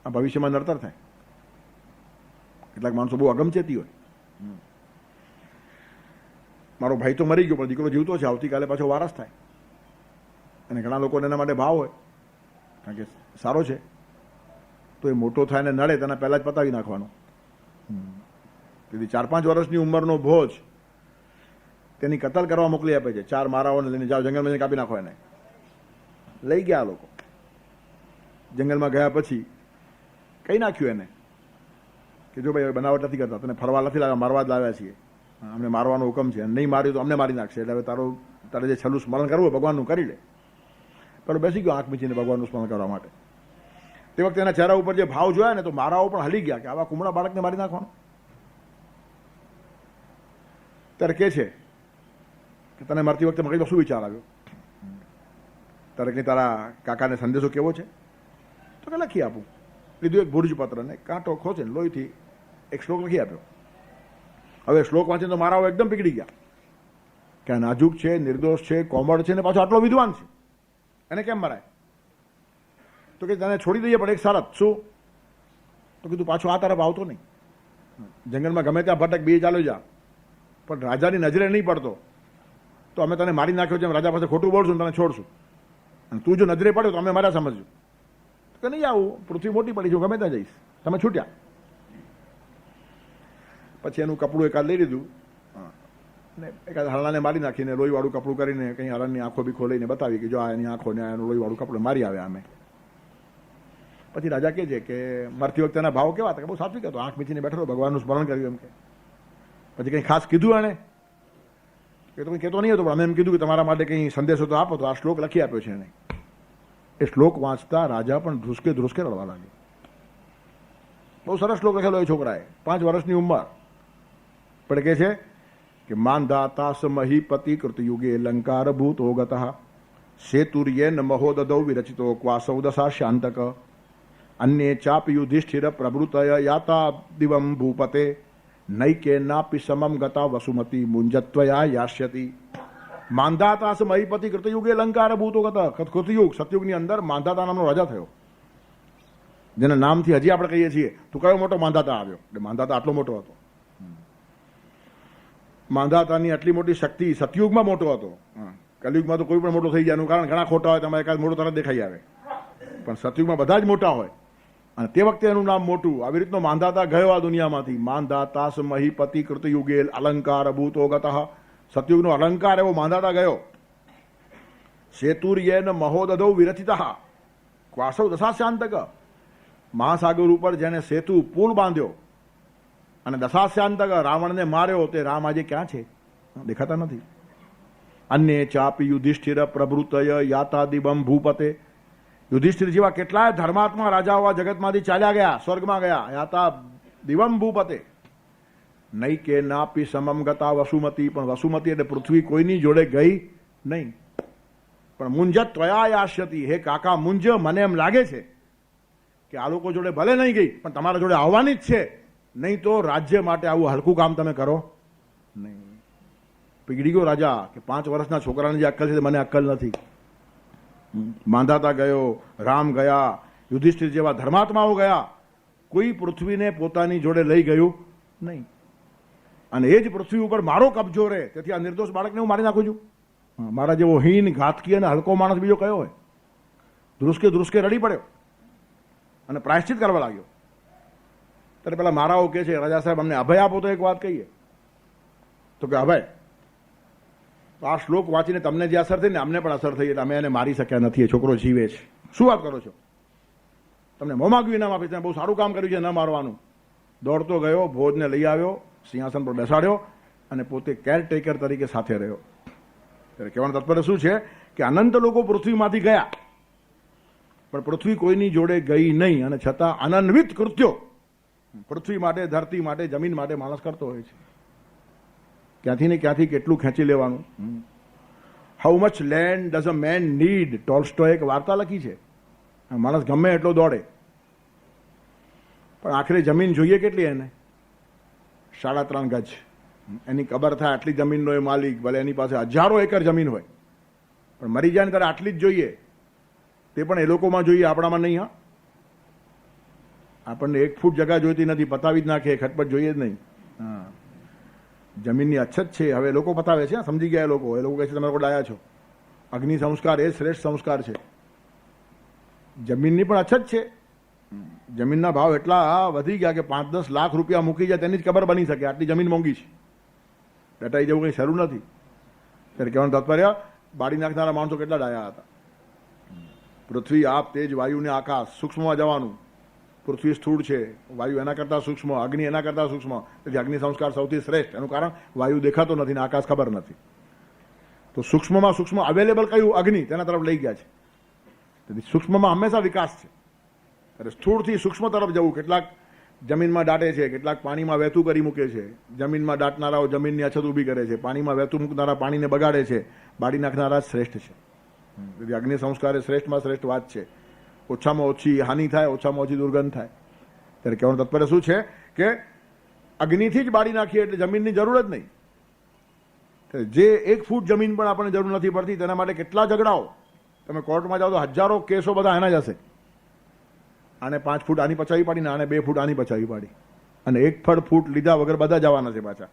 આ ભવિષ્યમાં નડતર થાય. કેટલાક માણસો બહુ અગમચેતી હોય. મારો ભાઈ તો મરી ગયો પણ દીકરો જીવતો છે, આવતીકાલે પાછો વારસ થાય. અને ઘણા લોકોને એના માટે ભાવ હોય, કારણ કે સારો છે, તો એ મોટો થાય ને નડે તેના પહેલાં જ પતાવી નાખવાનો. તેથી 4-5 વર્ષની ઉંમરનો ભોજ તેની કતલ કરવા મોકલી આપે છે. 4 મારાઓને લઈને જાઓ, જંગલમાં જઈને કાપી નાખો એને. લઈ ગયા લોકો. જંગલમાં ગયા પછી કઈ નાખ્યું એને કે જો ભાઈ હવે બનાવટ નથી કરતા, તને ફરવા નથી લાવ્યા, મારવા જ લાવ્યા છીએ, અમને મારવાનો હુકમ છે, નહીં માર્યું તો અમને મારી નાખશે, એટલે હવે તારે જે છેલ્લું સ્મરણ કરવું હોય ભગવાનનું કરી લે. પેલો બેસી ગયો આંખ મીચીને ભગવાનનું સ્મરણ કરવા માટે. તે વખતે એના ચહેરા ઉપર જે ભાવ જોયા ને તો મારાઓ પણ હલી ગયા કે આવા કુમળા બાળકને મારી નાખવાનું. ત્યારે કે છે કે તને મરતી વખતે મગજમાં શું વિચાર આવ્યો? તારે કંઈ તારા કાકાને સંદેશો કેવો છે? તો કે લખી આપું. લીધું એક ભુર્જપત્રને કાંટો ખોચીને લોહીથી એક શ્લોક લખી આપ્યો. હવે શ્લોક વાંચીને તો મારાઓ એકદમ પીગળી ગયા કે નાજુક છે, નિર્દોષ છે, કોમળ છે ને પાછો આટલો વિદ્વાન છે, એને કેમ મરાય? તો કે તને છોડી દઈએ પણ એક શરત. શું? તો કીધું પાછો આ તરફ આવતો નહીં, જંગલમાં ગમે ત્યાં ભટક બી ચાલ્યો જા, પણ રાજાની નજરે નહીં પડતો તો અમે તને મારી નાખ્યો છે, રાજા પાસે ખોટું બોલશું તને છોડશું, અને તું જો નજરે પડ્યો તો અમે મારા સમજશું. તો નહીં આવું, પૃથ્વી મોટી પડી છે, ગમે ત્યાં જઈશ, તમે છૂટ્યા. પછી એનું કપડું એકાદ લઈ લીધું ને એકાદ હરણાને મારી નાખીને લોહીવાળું કપડું કરીને કંઈ હરણની આંખો બી ખોલીને બતાવી કે જો આ એની આંખો ને એનું લોહીવાળું કપડું મારી આવ્યા અમે. પછી રાજા કહે છે કે મરતી વખતે એના ભાવ કેવા હતા કે બહુ સાત્વિક હતો, આંખ મીચીને બેઠો, ભગવાનનું સ્મરણ કર્યું એમ કે. પછી કંઈ ખાસ કીધું એને કે તો કંઈ કહેતો નહીં હતો, પણ અમે એમ કીધું કે તમારા માટે કંઈ સંદેશો તો આપો, તો આ શ્લોક લખી આપ્યો છે એને. એ શ્લોક વાંચતા રાજા પણ ધ્રુસકે ધ્રુસકે રડવા લાગ્યો. બહુ સરસ શ્લોક લખેલો એ છોકરાએ, 5 વર્ષની ઉંમર. પણ કહે છે કે માંધાતા સમહીપતિ કૃતયુગે લંકાર ભૂતો ગતઃ સેતુર્યેન મહોદદૌ વિરચિતો ક્વાસૌ દશા શાંતક અન્યે ચાપી યુધિષ્ઠિર પ્રભૃતય યાતા દિવમ ભૂપતે નૈકે નાપી સમમ ગતા વસુમતી મુંજત્વયા યાસ્યતિ. માંધાતા સમહીપતિ કૃતયુગે લંકાર ભૂતો ગતઃ. કૃતયુગ, સતયુગની અંદર માંધાતા નામનો રાજા થયો, જેના નામથી હજી આપણે કહીએ છીએ તો કયો મોટો માંધાતા આવ્યો. એટલે માંધાતા આટલો મોટો હતો. માંધાતાની આટલી મોટી શક્તિ સતયુગમાં મોટો હતો. કલયુગમાં તો કોઈ પણ મોટો થઈ જાય, એનું કારણ ઘણા ખોટા હોય, તમારે એકાદ મોટો તરત દેખાઈ આવે, પણ સતયુગમાં બધા જ મોટા હોય. અને તે વખતે એનું નામ મોટું. આવી રીતનો માંધાતા ગયો આ દુનિયામાંથી. માંધાતા મહીપતિ કૃતયુગે અલંકાર ભૂતો ગતઃ. સતયુગનો અલંકાર એવો માંધાતા ગયો. સેતુર્યેન મહોદદૌ વિરચિતઃ ક્વાસૌ દશાસ્યાંતક. મહાસાગર ઉપર જેને સેતુ પુલ બાંધ્યો અને દશાસ્યાંતક રાવણને માર્યો, તે રામ આજે ક્યાં છે? દેખાતા નથી. અન્ય ચાપી યુધિષ્ઠિર પ્રભૃતય યાતા દિવમ ભૂપતે. યુધિષ્ઠિર જેવા કેટલાય ધર્માત્મા રાજાઓ આ જગતમાંથી ચાલ્યા ગયા, સ્વર્ગમાં ગયા. યાતા દિવમ ભૂપતે નૈકે નાપી સમમ ગતા વસુમતી. પણ વસુમતી એટલે પૃથ્વી કોઈની જોડે ગઈ નહીં. પણ મુંજત ત્વયા યાસ્યતિ. હે કાકા મુંજ, મને એમ લાગે છે કે આ લોકો જોડે ભલે નહીં ગઈ પણ તમારા જોડે આવવાની જ છે, નહીં તો રાજ્ય માટે આવું હલકું કામ તમે કરો નહીં. પીગળી ગયો રાજા કે 5 વર્ષના છોકરાને જે અક્કલ છે મને અક્કલ નથી. માંધાતા ગયો, રામ ગયા, યુધિષ્ઠિર જેવા ધર્માત્માઓ ગયા, કોઈ પૃથ્વીને પોતાની જોડે લઈ ગયું નહીં. અને એ જ પૃથ્વી ઉપર મારો કબજો રહે, તેથી આ નિર્દોષ બાળકને હું મારી નાખું છું. મારા જેવો હીન, ઘાતકી અને હલકો માણસ બીજો કયો હોય? ધ્રુસકે ધ્રુસકે રડી પડ્યો અને પ્રાયશ્ચિત કરવા લાગ્યો. ત્યારે પેલા મારાઓ કે છે, રાજા સાહેબ અમને અભય આપો તો એક વાત કહીએ. તો કે અભય, તો આ શ્લોક વાંચીને તમને જે અસર થઈ ને અમને પણ અસર થઈ, એટલે અમે એને મારી શક્યા નથી, એ છોકરો જીવે છે. શું વાત કરો છો? તમને મોમાગ્યું ઇનામ આપીશ, તમે બહુ સારું કામ કર્યું છે ન મારવાનું. દોડતો ગયો, ભોજને લઈ આવ્યો, સિંહાસન પર બેસાડ્યો અને પોતે કેરટેકર તરીકે સાથે રહ્યો. ત્યારે કહેવાનું તાત્પર્ય શું છે કે અનંત લોકો પૃથ્વીમાંથી ગયા પણ પૃથ્વી કોઈની જોડે ગઈ નહીં, અને છતાં અનન્વિત કૃત્યો પૃથ્વી માટે, ધરતી માટે, જમીન માટે માણસ કરતો હોય છે. ક્યાંથી ને ક્યાંથી કેટલું ખેંચી લેવાનું. How much land does a man need. ટોલ્સ્ટોએ એક વાર્તા લખી છે. માણસ ગમે એટલો દોડે પણ આખરે જમીન જોઈએ કેટલી એને? 3.5 ગજ. એની કબર થાય આટલી જમીનનો એ માલિક, ભલે એની પાસે હજારો એકર જમીન હોય, પણ મરી જાય ને ત્યારે આટલી જ જોઈએ. તે પણ એ લોકોમાં જોઈએ, આપણામાં નહીં. હા, આપણને 1 ફૂટ જગા જોઈતી નથી, પતાવી જ નાખે, ખટપટ જોઈએ જ નહીં. હા, જમીનની અછત છે. હવે લોકો પતાવે છે, સમજી ગયા એ લોકો. એ લોકો કહે છે તમે લોકો ડાયા છો. અગ્નિ સંસ્કાર એ શ્રેષ્ઠ સંસ્કાર છે. જમીનની પણ અછત છે. જમીનના ભાવ એટલા વધી ગયા કે 5-10 લાખ રૂપિયા મૂકી જાય તેની જ ખબર બની શકે આટલી જમીન મોંઘી છે. બેટાઈ જેવું કંઈ શરૂ નથી. ત્યારે કહેવાનું તાત્પર્ય બાળી નાખનારા માણસો કેટલા ડાયા હતા. પૃથ્વી, આપ, તેજ, વાયુ ને આકાશ, સૂક્ષ્મમાં જવાનું. પૃથ્વી સ્થૂળ છે, વાયુ એના કરતાં સૂક્ષ્મ, અગ્નિ એના કરતાં સૂક્ષ્મ. તેથી અગ્નિ સંસ્કાર સૌથી શ્રેષ્ઠ. એનું કારણ વાયુ દેખાતો નથી ને આકાશ ખબર નથી. તો સૂક્ષ્મમાં સૂક્ષ્મ અવેલેબલ કયું? અગ્નિ. તેના તરફ લઈ ગયા છે. તેથી સૂક્ષ્મમાં હંમેશા વિકાસ છે. ત્યારે સ્થૂળથી સૂક્ષ્મ તરફ જવું. કેટલાક જમીનમાં દાટે છે, કેટલાક પાણીમાં વહેતું કરી મૂકે છે. જમીનમાં દાટનારાઓ જમીનની અછત ઊભી કરે છે, પાણીમાં વહેતું મૂકનારા પાણીને બગાડે છે. બાળી નાખનારા શ્રેષ્ઠ છે. તેથી અગ્નિ સંસ્કાર એ શ્રેષ્ઠમાં શ્રેષ્ઠ વાત છે. ઓછામાં ઓછી હાનિ થાય, ઓછામાં ઓછી દુર્ગંધ થાય. ત્યારે કહેવાનું તાત્પર્ય શું છે કે અગ્નિથી જ બાળી નાખીએ એટલે જમીનની જરૂર જ નહીં. જે 1 ફૂટ જમીન પણ આપણને જરૂર નથી પડતી તેના માટે કેટલા ઝઘડાઓ. તમે કોર્ટમાં જાઓ તો હજારો કેસો બધા એના જ હશે. આને 5 ફૂટ આની પચાવી પાડી ને આને 2 ફૂટ આની પચાવી પાડી અને 1 ફૂટ લીધા વગર બધા જવાના છે પાછા.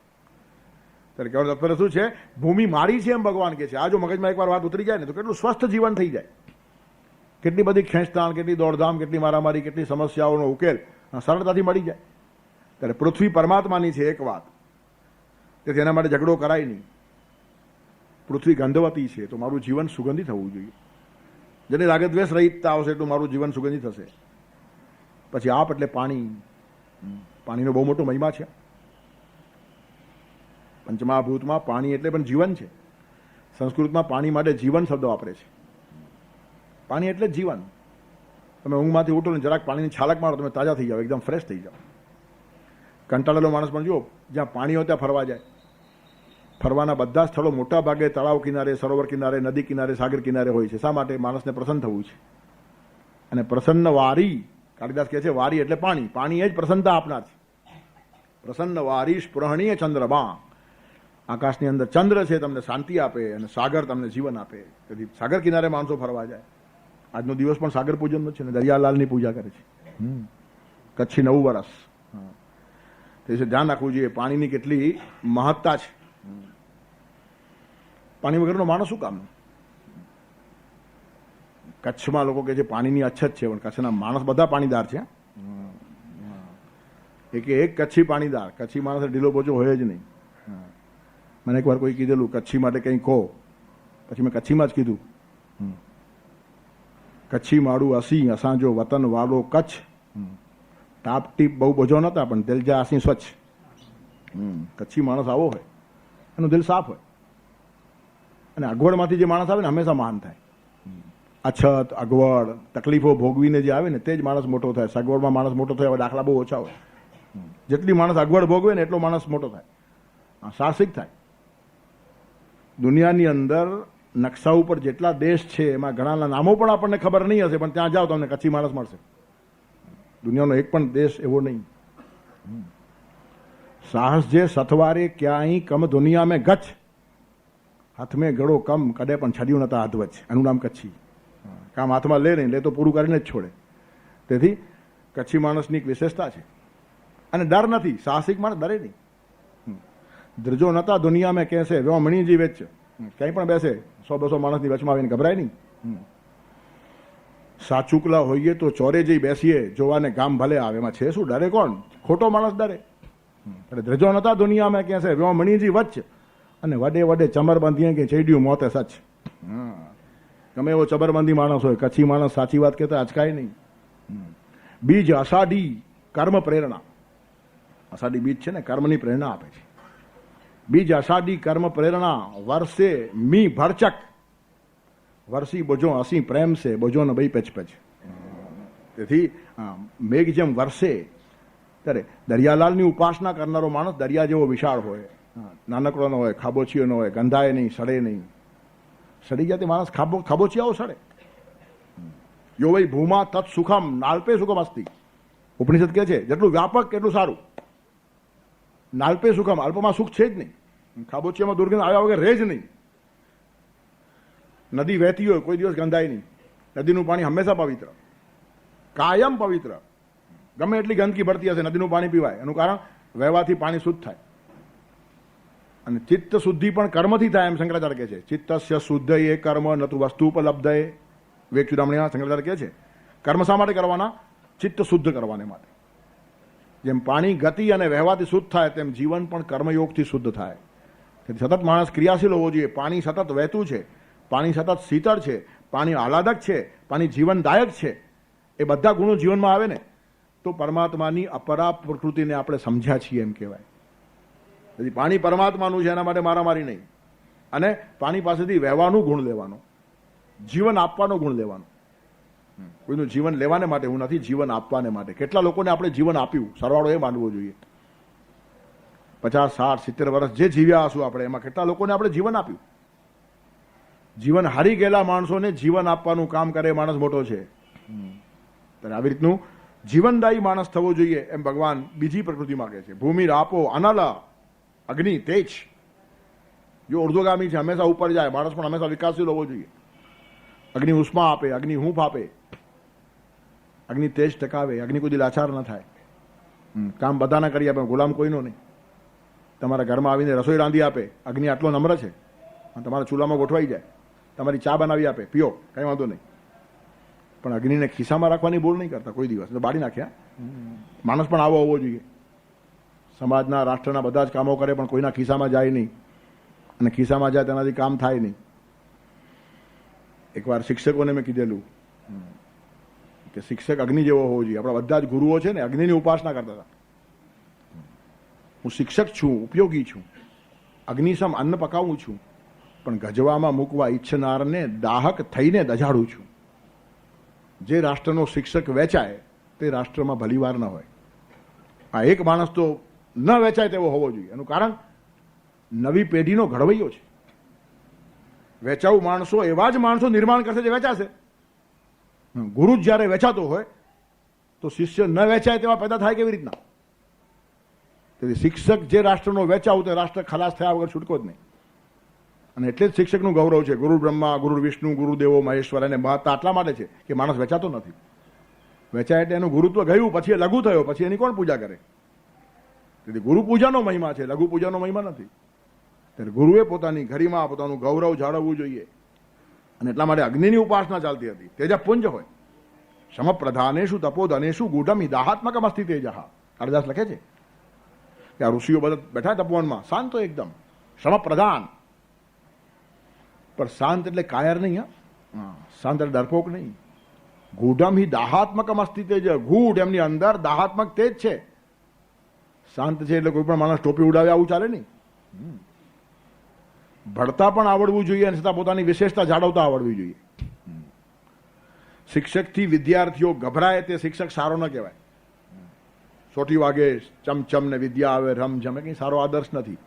ત્યારે કહેવાનું તાત્પર્ય શું છે? ભૂમિ મારી છે એમ ભગવાન કહે છે. આ જો મગજમાં એકવાર વાત ઉતરી જાય ને તો કેટલું સ્વસ્થ જીવન થઈ જાય. કેટલી બધી ખેંચતાણ, કેટલી દોડધામ, કેટલી મારામારી, કેટલી સમસ્યાઓનો ઉકેલ સરળતાથી મળી જાય. ત્યારે પૃથ્વી પરમાત્માની છે એક વાત. તેથી એના માટે ઝઘડો કરાય નહીં. પૃથ્વી ગંધવતી છે તો મારું જીવન સુગંધિત થવું જોઈએ. જેને રાગદ્વેષ રહિતતા આવશે એટલું મારું જીવન સુગંધિત થશે. પછી આપ એટલે પાણી. પાણીનો બહુ મોટો મહિમા છે. પંચમહાભૂતમાં પાણી એટલે પણ જીવન છે. સંસ્કૃતમાં પાણી માટે જીવન શબ્દ વાપરે છે. પાણી એટલે જીવન. તમે ઊંઘમાંથી ઉઠો ને જરાક પાણીની છાલક મારો તમે તાજા થઈ જાઓ, એકદમ ફ્રેશ થઈ જાઓ. કંટાળેલો માણસ પણ જુઓ, જ્યાં પાણી હોય ત્યાં ફરવા જાય. ફરવાના બધા સ્થળો મોટા ભાગે તળાવ કિનારે, સરોવર કિનારે, નદી કિનારે, સાગર કિનારે હોય છે. શા માટે? માણસને પ્રસન્ન થવું છે. અને પ્રસન્ન વારી, કાલિદાસ કહે છે વારી એટલે પાણી. પાણી એ જ પ્રસન્નતા આપનાર છે. પ્રસન્ન વારી સ્પૃહણીય ચંદ્રમા. આકાશની અંદર ચંદ્ર છે, તમને શાંતિ આપે, અને સાગર તમને જીવન આપે. તેથી સાગર કિનારે માણસો ફરવા જાય. આજનો દિવસ પણ સાગર પૂજનનો છે ને દરિયાલાલની પૂજા કરે છે. કચ્છી 9 વર્ષ. તે ધ્યાન રાખવું જોઈએ પાણીની કેટલી મહત્તા છે. પાણી વગરનો માણસ શું કામ? કચ્છમાં લોકો કહે છે પાણીની અછત છે, પણ કચ્છના માણસ બધા પાણીદાર છે. એક કચ્છી પાણીદાર. કચ્છી માણસ ઢીલો પોચો હોય જ નહીં. મને એકવાર કોઈ કીધેલું કચ્છી માટે કંઈ કહો, પછી મેં કચ્છીમાં જ કીધું, કચ્છી માળું અસી અસાંજો વતન વાલો કચ્છ. ટાપ ટીપ બહુ બોજો નતા પણ દિલ જા અસી સ્વચ્છ. કચ્છી માણસ આવો હોય, એનું દિલ સાફ હોય. અને અગવડમાંથી જે માણસ આવે ને હંમેશા મહાન થાય. અછત, અગવડ, તકલીફો ભોગવીને જે આવે ને તે જ માણસ મોટો થાય. સગવડમાં માણસ મોટો થાય એવા દાખલા બહુ ઓછા હોય. જેટલી માણસ અગવડ ભોગવે ને એટલો માણસ મોટો થાય, સાહસિક થાય. દુનિયાની અંદર નકશા ઉપર જેટલા દેશ છે એમાં ઘણાના નામો પણ આપણને ખબર નહીં હશે, પણ ત્યાં જાઓ તમને કચ્છી માણસ મળશે. દુનિયાનો એક પણ દેશ એવો નહીં. સાહસ જે સથવારે ક્યાંય કમ દુનિયા મેં ગચ્છ, હાથ મેં ગળો કમ કદે પણ છડ્યું નતા હાથવચ. એનું નામ કચ્છી. કામ હાથમાં લે નહીં, લે તો પૂરું કરીને જ છોડે. તેથી કચ્છી માણસની એક વિશેષતા છે. અને ડર નથી. સાહસિક માણસ ડરે નહીં. ધ્રજો નતા દુનિયા મેં કહેશે વ્યો મણીજી વેચ. ક્યાંય પણ બેસે 100-200 માણસની વચમાં આવીને ગભરાય નહીં. સાચુકલા હોઈએ તો ચોરે જઈ બેસીએ, જોવાને ગામ ભલે આવે. એમાં છે શું? ડરે કોણ? ખોટો માણસ ડરે. એટલે ધ્રજો નતા દુનિયા મેં કહેશે વ્યો મણીજી વચ્ચ, અને વડે વડે ચમર બાંધીએ કે ચેડ્યું મોતે સચ. ગમે એવો ચબરબંધી માણસ હોય, કચ્છી માણસ સાચી વાત કહેતા અચકાય નહીં. બીજ અષાઢી કર્મ પ્રેરણા. અષાઢી બીજ છે ને, કર્મની પ્રેરણા આપે છે. બીજ અષાઢી કર્મ પ્રેરણા વર્ષે મી ભરચક. વર્ષી બોજો હસી પ્રેમ છે, બોજો ને ભાઈ પેચ પેચ. તેથી મેઘ જેમ વર્ષે. ત્યારે દરિયાલાલની ઉપાસના કરનારો માણસ દરિયા જેવો વિશાળ હોય, નાનકડો ન હોય, ખાબોચીઓ ન હોય, ગંધાય નહીં, સડે નહીં. સડી જાય તે માણસ ખાબોચિયાઓ સડે. યો વೈ ભૂમા તત્ સુખમ નાલ્પે સુખમ અસ્તિ. ઉપનિષદ કહે છે જેટલું વ્યાપક એટલું સારું. નાલ્પે સુખમ, અલ્પમાં સુખ છે જ નહીં. ખાબોચિયામાં દુર્ગંધ આવ્યા વગર રહે જ નહીં. નદી વહેતી હોય કોઈ દિવસ ગંધાય નહીં. નદીનું પાણી હંમેશા પવિત્ર, કાયમ પવિત્ર. ગમે એટલી ગંદકી ભરતી હશે નદીનું પાણી પીવાય. એનું કારણ વહેવાથી પાણી શુદ્ધ થાય. અને ચિત્ત શુદ્ધિ પણ કર્મથી થાય એમ શંકરાચાર્ય કહે છે. ચિત્તસ્ય શુદ્ધ એ કર્મ નતુ વસ્તુ ઉપલબ્ધ એ. વિવેક ચૂડામણીમાં શંકરાચાર્ય કહે છે કર્મ શા માટે કરવાના? ચિત્ત શુદ્ધ કરવાને માટે. જેમ પાણી ગતિ અને વહેવાથી શુદ્ધ થાય તેમ જીવન પણ કર્મયોગથી શુદ્ધ થાય. સતત માણસ ક્રિયાશીલ હોવો જોઈએ. પાણી સતત વહેતું છે, પાણી સતત શીતળ છે, પાણી આહલાદક છે, પાણી જીવનદાયક છે, એ બધા ગુણો જીવનમાં આવે ને તો પરમાત્માની અપરા પ્રકૃતિને આપણે સમજ્યા છીએ એમ કહેવાય. તેથી પાણી પરમાત્માનું છે, એના માટે મારામારી નહીં. અને પાણી પાસેથી વહેવાનું ગુણ લેવાનો, જીવન આપવાનો ગુણ લેવાનો. કોઈનું જીવન લેવાને માટે હું નથી, જીવન આપવાને માટે. કેટલા લોકોને આપણે જીવન આપ્યું, સરવાળો એ માનવો જોઈએ. 50, 60, 70 વર્ષ જે જીવ્યા હશું આપણે, એમાં કેટલા લોકોને આપણે જીવન આપ્યું. જીવન હારી ગયેલા માણસોને જીવન આપવાનું કામ કરે માણસ મોટો છે. ત્યારે આવી રીતનું જીવનદાયી માણસ થવો જોઈએ એમ ભગવાન બીજી પ્રકૃતિ માગે છે. ભૂમિ, રાપો, અનલ, અગ્નિ, તેજ. જો ઉર્ધ્વગામી છે, હંમેશા ઉપર જાય. માણસ પણ હંમેશા વિકાસશીલ હોવો જોઈએ. અગ્નિ ઉષ્મા આપે, અગ્નિ હૂંફ આપે, અગ્નિ તેજ ટકાવે, અગ્નિ કોઈ લાચાર ન થાય. કામ બધાના કરી આપે, ગુલામ કોઈનો નહીં. તમારા ઘરમાં આવીને રસોઈ રાંધી આપે, અગ્નિ આટલો નમ્ર છે, તમારા ચૂલામાં ગોઠવાઈ જાય, તમારી ચા બનાવી આપે, પીઓ, કંઈ વાંધો નહીં. પણ અગ્નિને ખિસ્સામાં રાખવાની ભૂલ નહીં કરતા કોઈ દિવસ, તો બાળી નાખ્યા. માણસ પણ આવો હોવો જોઈએ. સમાજના, રાષ્ટ્રના બધા જ કામો કરે પણ કોઈના ખિસ્સામાં જાય નહીં, અને ખિસ્સામાં જાય તેનાથી કામ થાય નહીં. એકવાર શિક્ષકોને મેં કીધેલું કે શિક્ષક અગ્નિ જેવો હોવો જોઈએ. આપણા બધા જ ગુરુઓ છે ને અગ્નિની ઉપાસના કરતા હતા. હું શિક્ષક છું, ઉપયોગી છું, અગ્નિસમ અન્ન પકાવું છું, પણ ગજવામાં મૂકવા ઈચ્છનારને દાહક થઈને દજાડું છું. જે રાષ્ટ્રનો શિક્ષક વેચાય તે રાષ્ટ્રમાં ભલીવાર ન હોય. આ એક માણસ તો ન વેચાય તેવો હોવો જોઈએ. એનું કારણ નવી પેઢીનો ઘડવૈયો છે. વેચાવું માણસો એવા જ માણસો નિર્માણ કરશે જે વેચાશે. ગુરુ જ જ્યારે વેચાતો હોય તો શિષ્ય ન વેચાય તેવા પેદા થાય કેવી રીતના? તેથી શિક્ષક જે રાષ્ટ્રનો વેચાવું તે રાષ્ટ્ર ખલાસ થયા વગર છૂટકો જ નહીં. અને એટલે જ શિક્ષકનું ગૌરવ છે. ગુરુ બ્રહ્મા, ગુરુ વિષ્ણુ, ગુરુદેવો મહેશ્વર. અને મહત્તા આટલા માટે છે કે માણસ વેચાતો નથી. વેચાય એટલે એનું ગુરુત્વ ગયું, પછી એ લઘુ થયો, પછી એની કોણ પૂજા કરે? તેથી ગુરુ પૂજાનો મહિમા છે, લઘુ પૂજાનો મહિમા નથી. ત્યારે ગુરુએ પોતાની ગરિમા, પોતાનું ગૌરવ જાળવવું જોઈએ. અને એટલા માટે અગ્નિની ઉપાસના ચાલતી હતી. તેજા પુંજ હોય. શમ પ્રધાનેશુ તપોધનેશુ ગૂઢમ દાહાત્મકમ અસ્તિ તેજઃ. કાળિદાસ લખે છે કે આ ઋષિઓ બધા બેઠા તપોવનમાં, શાંત તો એકદમ, શમ પ્રધાન. પણ શાંત એટલે કાયર નહીં. હા, શાંત એટલે ડરપોક નહીં. ગૂઢમ હિ દાહાત્મકમ અસ્તિ તેજ. ગૂઢ એમની અંદર દાહાત્મક તેજ છે. શાંત છે એટલે કોઈ પણ માણસ ટોપી ઉડાવે આવું ચાલે નહીં. ભણતા પણ આવડવું જોઈએ અને છતાં પોતાની વિશેષતા જાળવતા આવડવી જોઈએ. શિક્ષકથી વિદ્યાર્થીઓ ગભરાય તે શિક્ષક સારો ન કહેવાય. સોટી વાગે ચમચમ ને વિદ્યા આવે રમઝમ, એ કંઈ સારો આદર્શ નથી.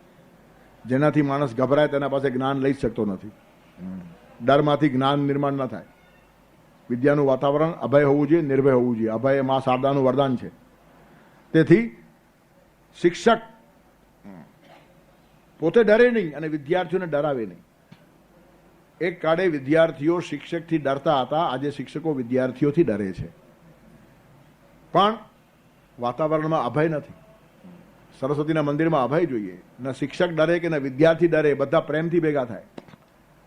જેનાથી માણસ ગભરાય તેના પાસે જ્ઞાન લઈ શકતો નથી. ડરમાંથી જ્ઞાન નિર્માણ ન થાય. વિદ્યાનું વાતાવરણ અભય હોવું જોઈએ, નિર્ભય હોવું જોઈએ. અભય એ મા શારદાનું વરદાન છે. તેથી શિક્ષક પોતે ડરે નહીં અને વિદ્યાર્થીઓને ડરાવે નહીં. એક કાળે વિદ્યાર્થીઓ શિક્ષકથી ડરતા હતા, આજે શિક્ષકો વિદ્યાર્થીઓથી ડરે છે. પણ વાતાવરણમાં અભય નથી. સરસ્વતીના મંદિરમાં અભય જોઈએ. ન શિક્ષક ડરે કે ન વિદ્યાર્થી ડરે, બધા પ્રેમથી ભેગા થાય.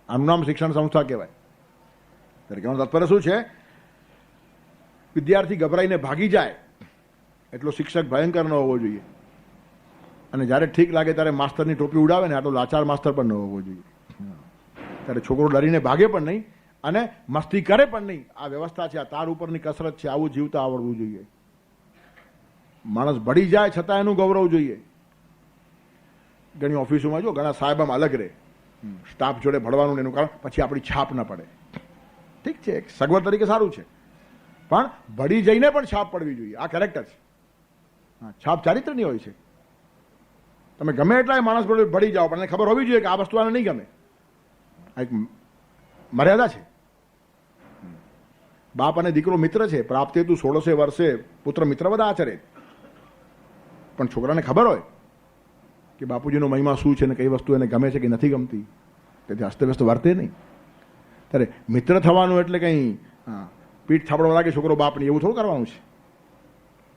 આનું નામ શિક્ષણ સંસ્થા કહેવાય. ત્યારે કહેવાનું તાત્પર્ય શું છે? વિદ્યાર્થી ગભરાઈને ભાગી જાય એટલો શિક્ષક ભયંકર ન હોવો જોઈએ. અને જ્યારે ઠીક લાગે ત્યારે માસ્તરની ટોપી ઉડાવે ને આટલો લાચાર માસ્તર પણ ન હોવો જોઈએ. ત્યારે છોકરો ડરીને ભાગે પણ નહીં અને મસ્તી કરે પણ નહીં. આ વ્યવસ્થા છે, આ તાર ઉપરની કસરત છે, આવું જીવતા આવડવું જોઈએ. માણસ ભળી જાય છતાં એનું ગૌરવ જોઈએ. ઘણી ઓફિસોમાં જો ઘણા સાહેબ આમ અલગ રહે, સ્ટાફ જોડે ભળવાનું એનું કારણ પછી આપણી છાપ ન પડે. ઠીક છે, એક સગવડ તરીકે સારું છે, પણ ભળી જઈને પણ છાપ પડવી જોઈએ. આ કેરેક્ટર છે. હા, છાપ ચારિત્રની હોય છે. તમે ગમે એટલા માણસ જોડે ભળી જાઓ પણ એને ખબર હોવી જોઈએ કે આ વસ્તુ આને નહીં ગમે. આ એક મર્યાદા છે. બાપ અને દીકરો મિત્ર છે. પ્રાપ્તે તું 16 વર્ષે પુત્ર મિત્ર બધા આચરે. પણ છોકરાને ખબર હોય કે બાપુજીનો મહિમા શું છે ને કઈ વસ્તુ એને ગમે છે કે નથી ગમતી, તેથી અસ્તવ્યસ્ત વર્તે નહીં. ત્યારે મિત્ર થવાનું એટલે કંઈ પીઠ થાપડવા લાગે છોકરો બાપની, એવું થોડું કરવાનું છે.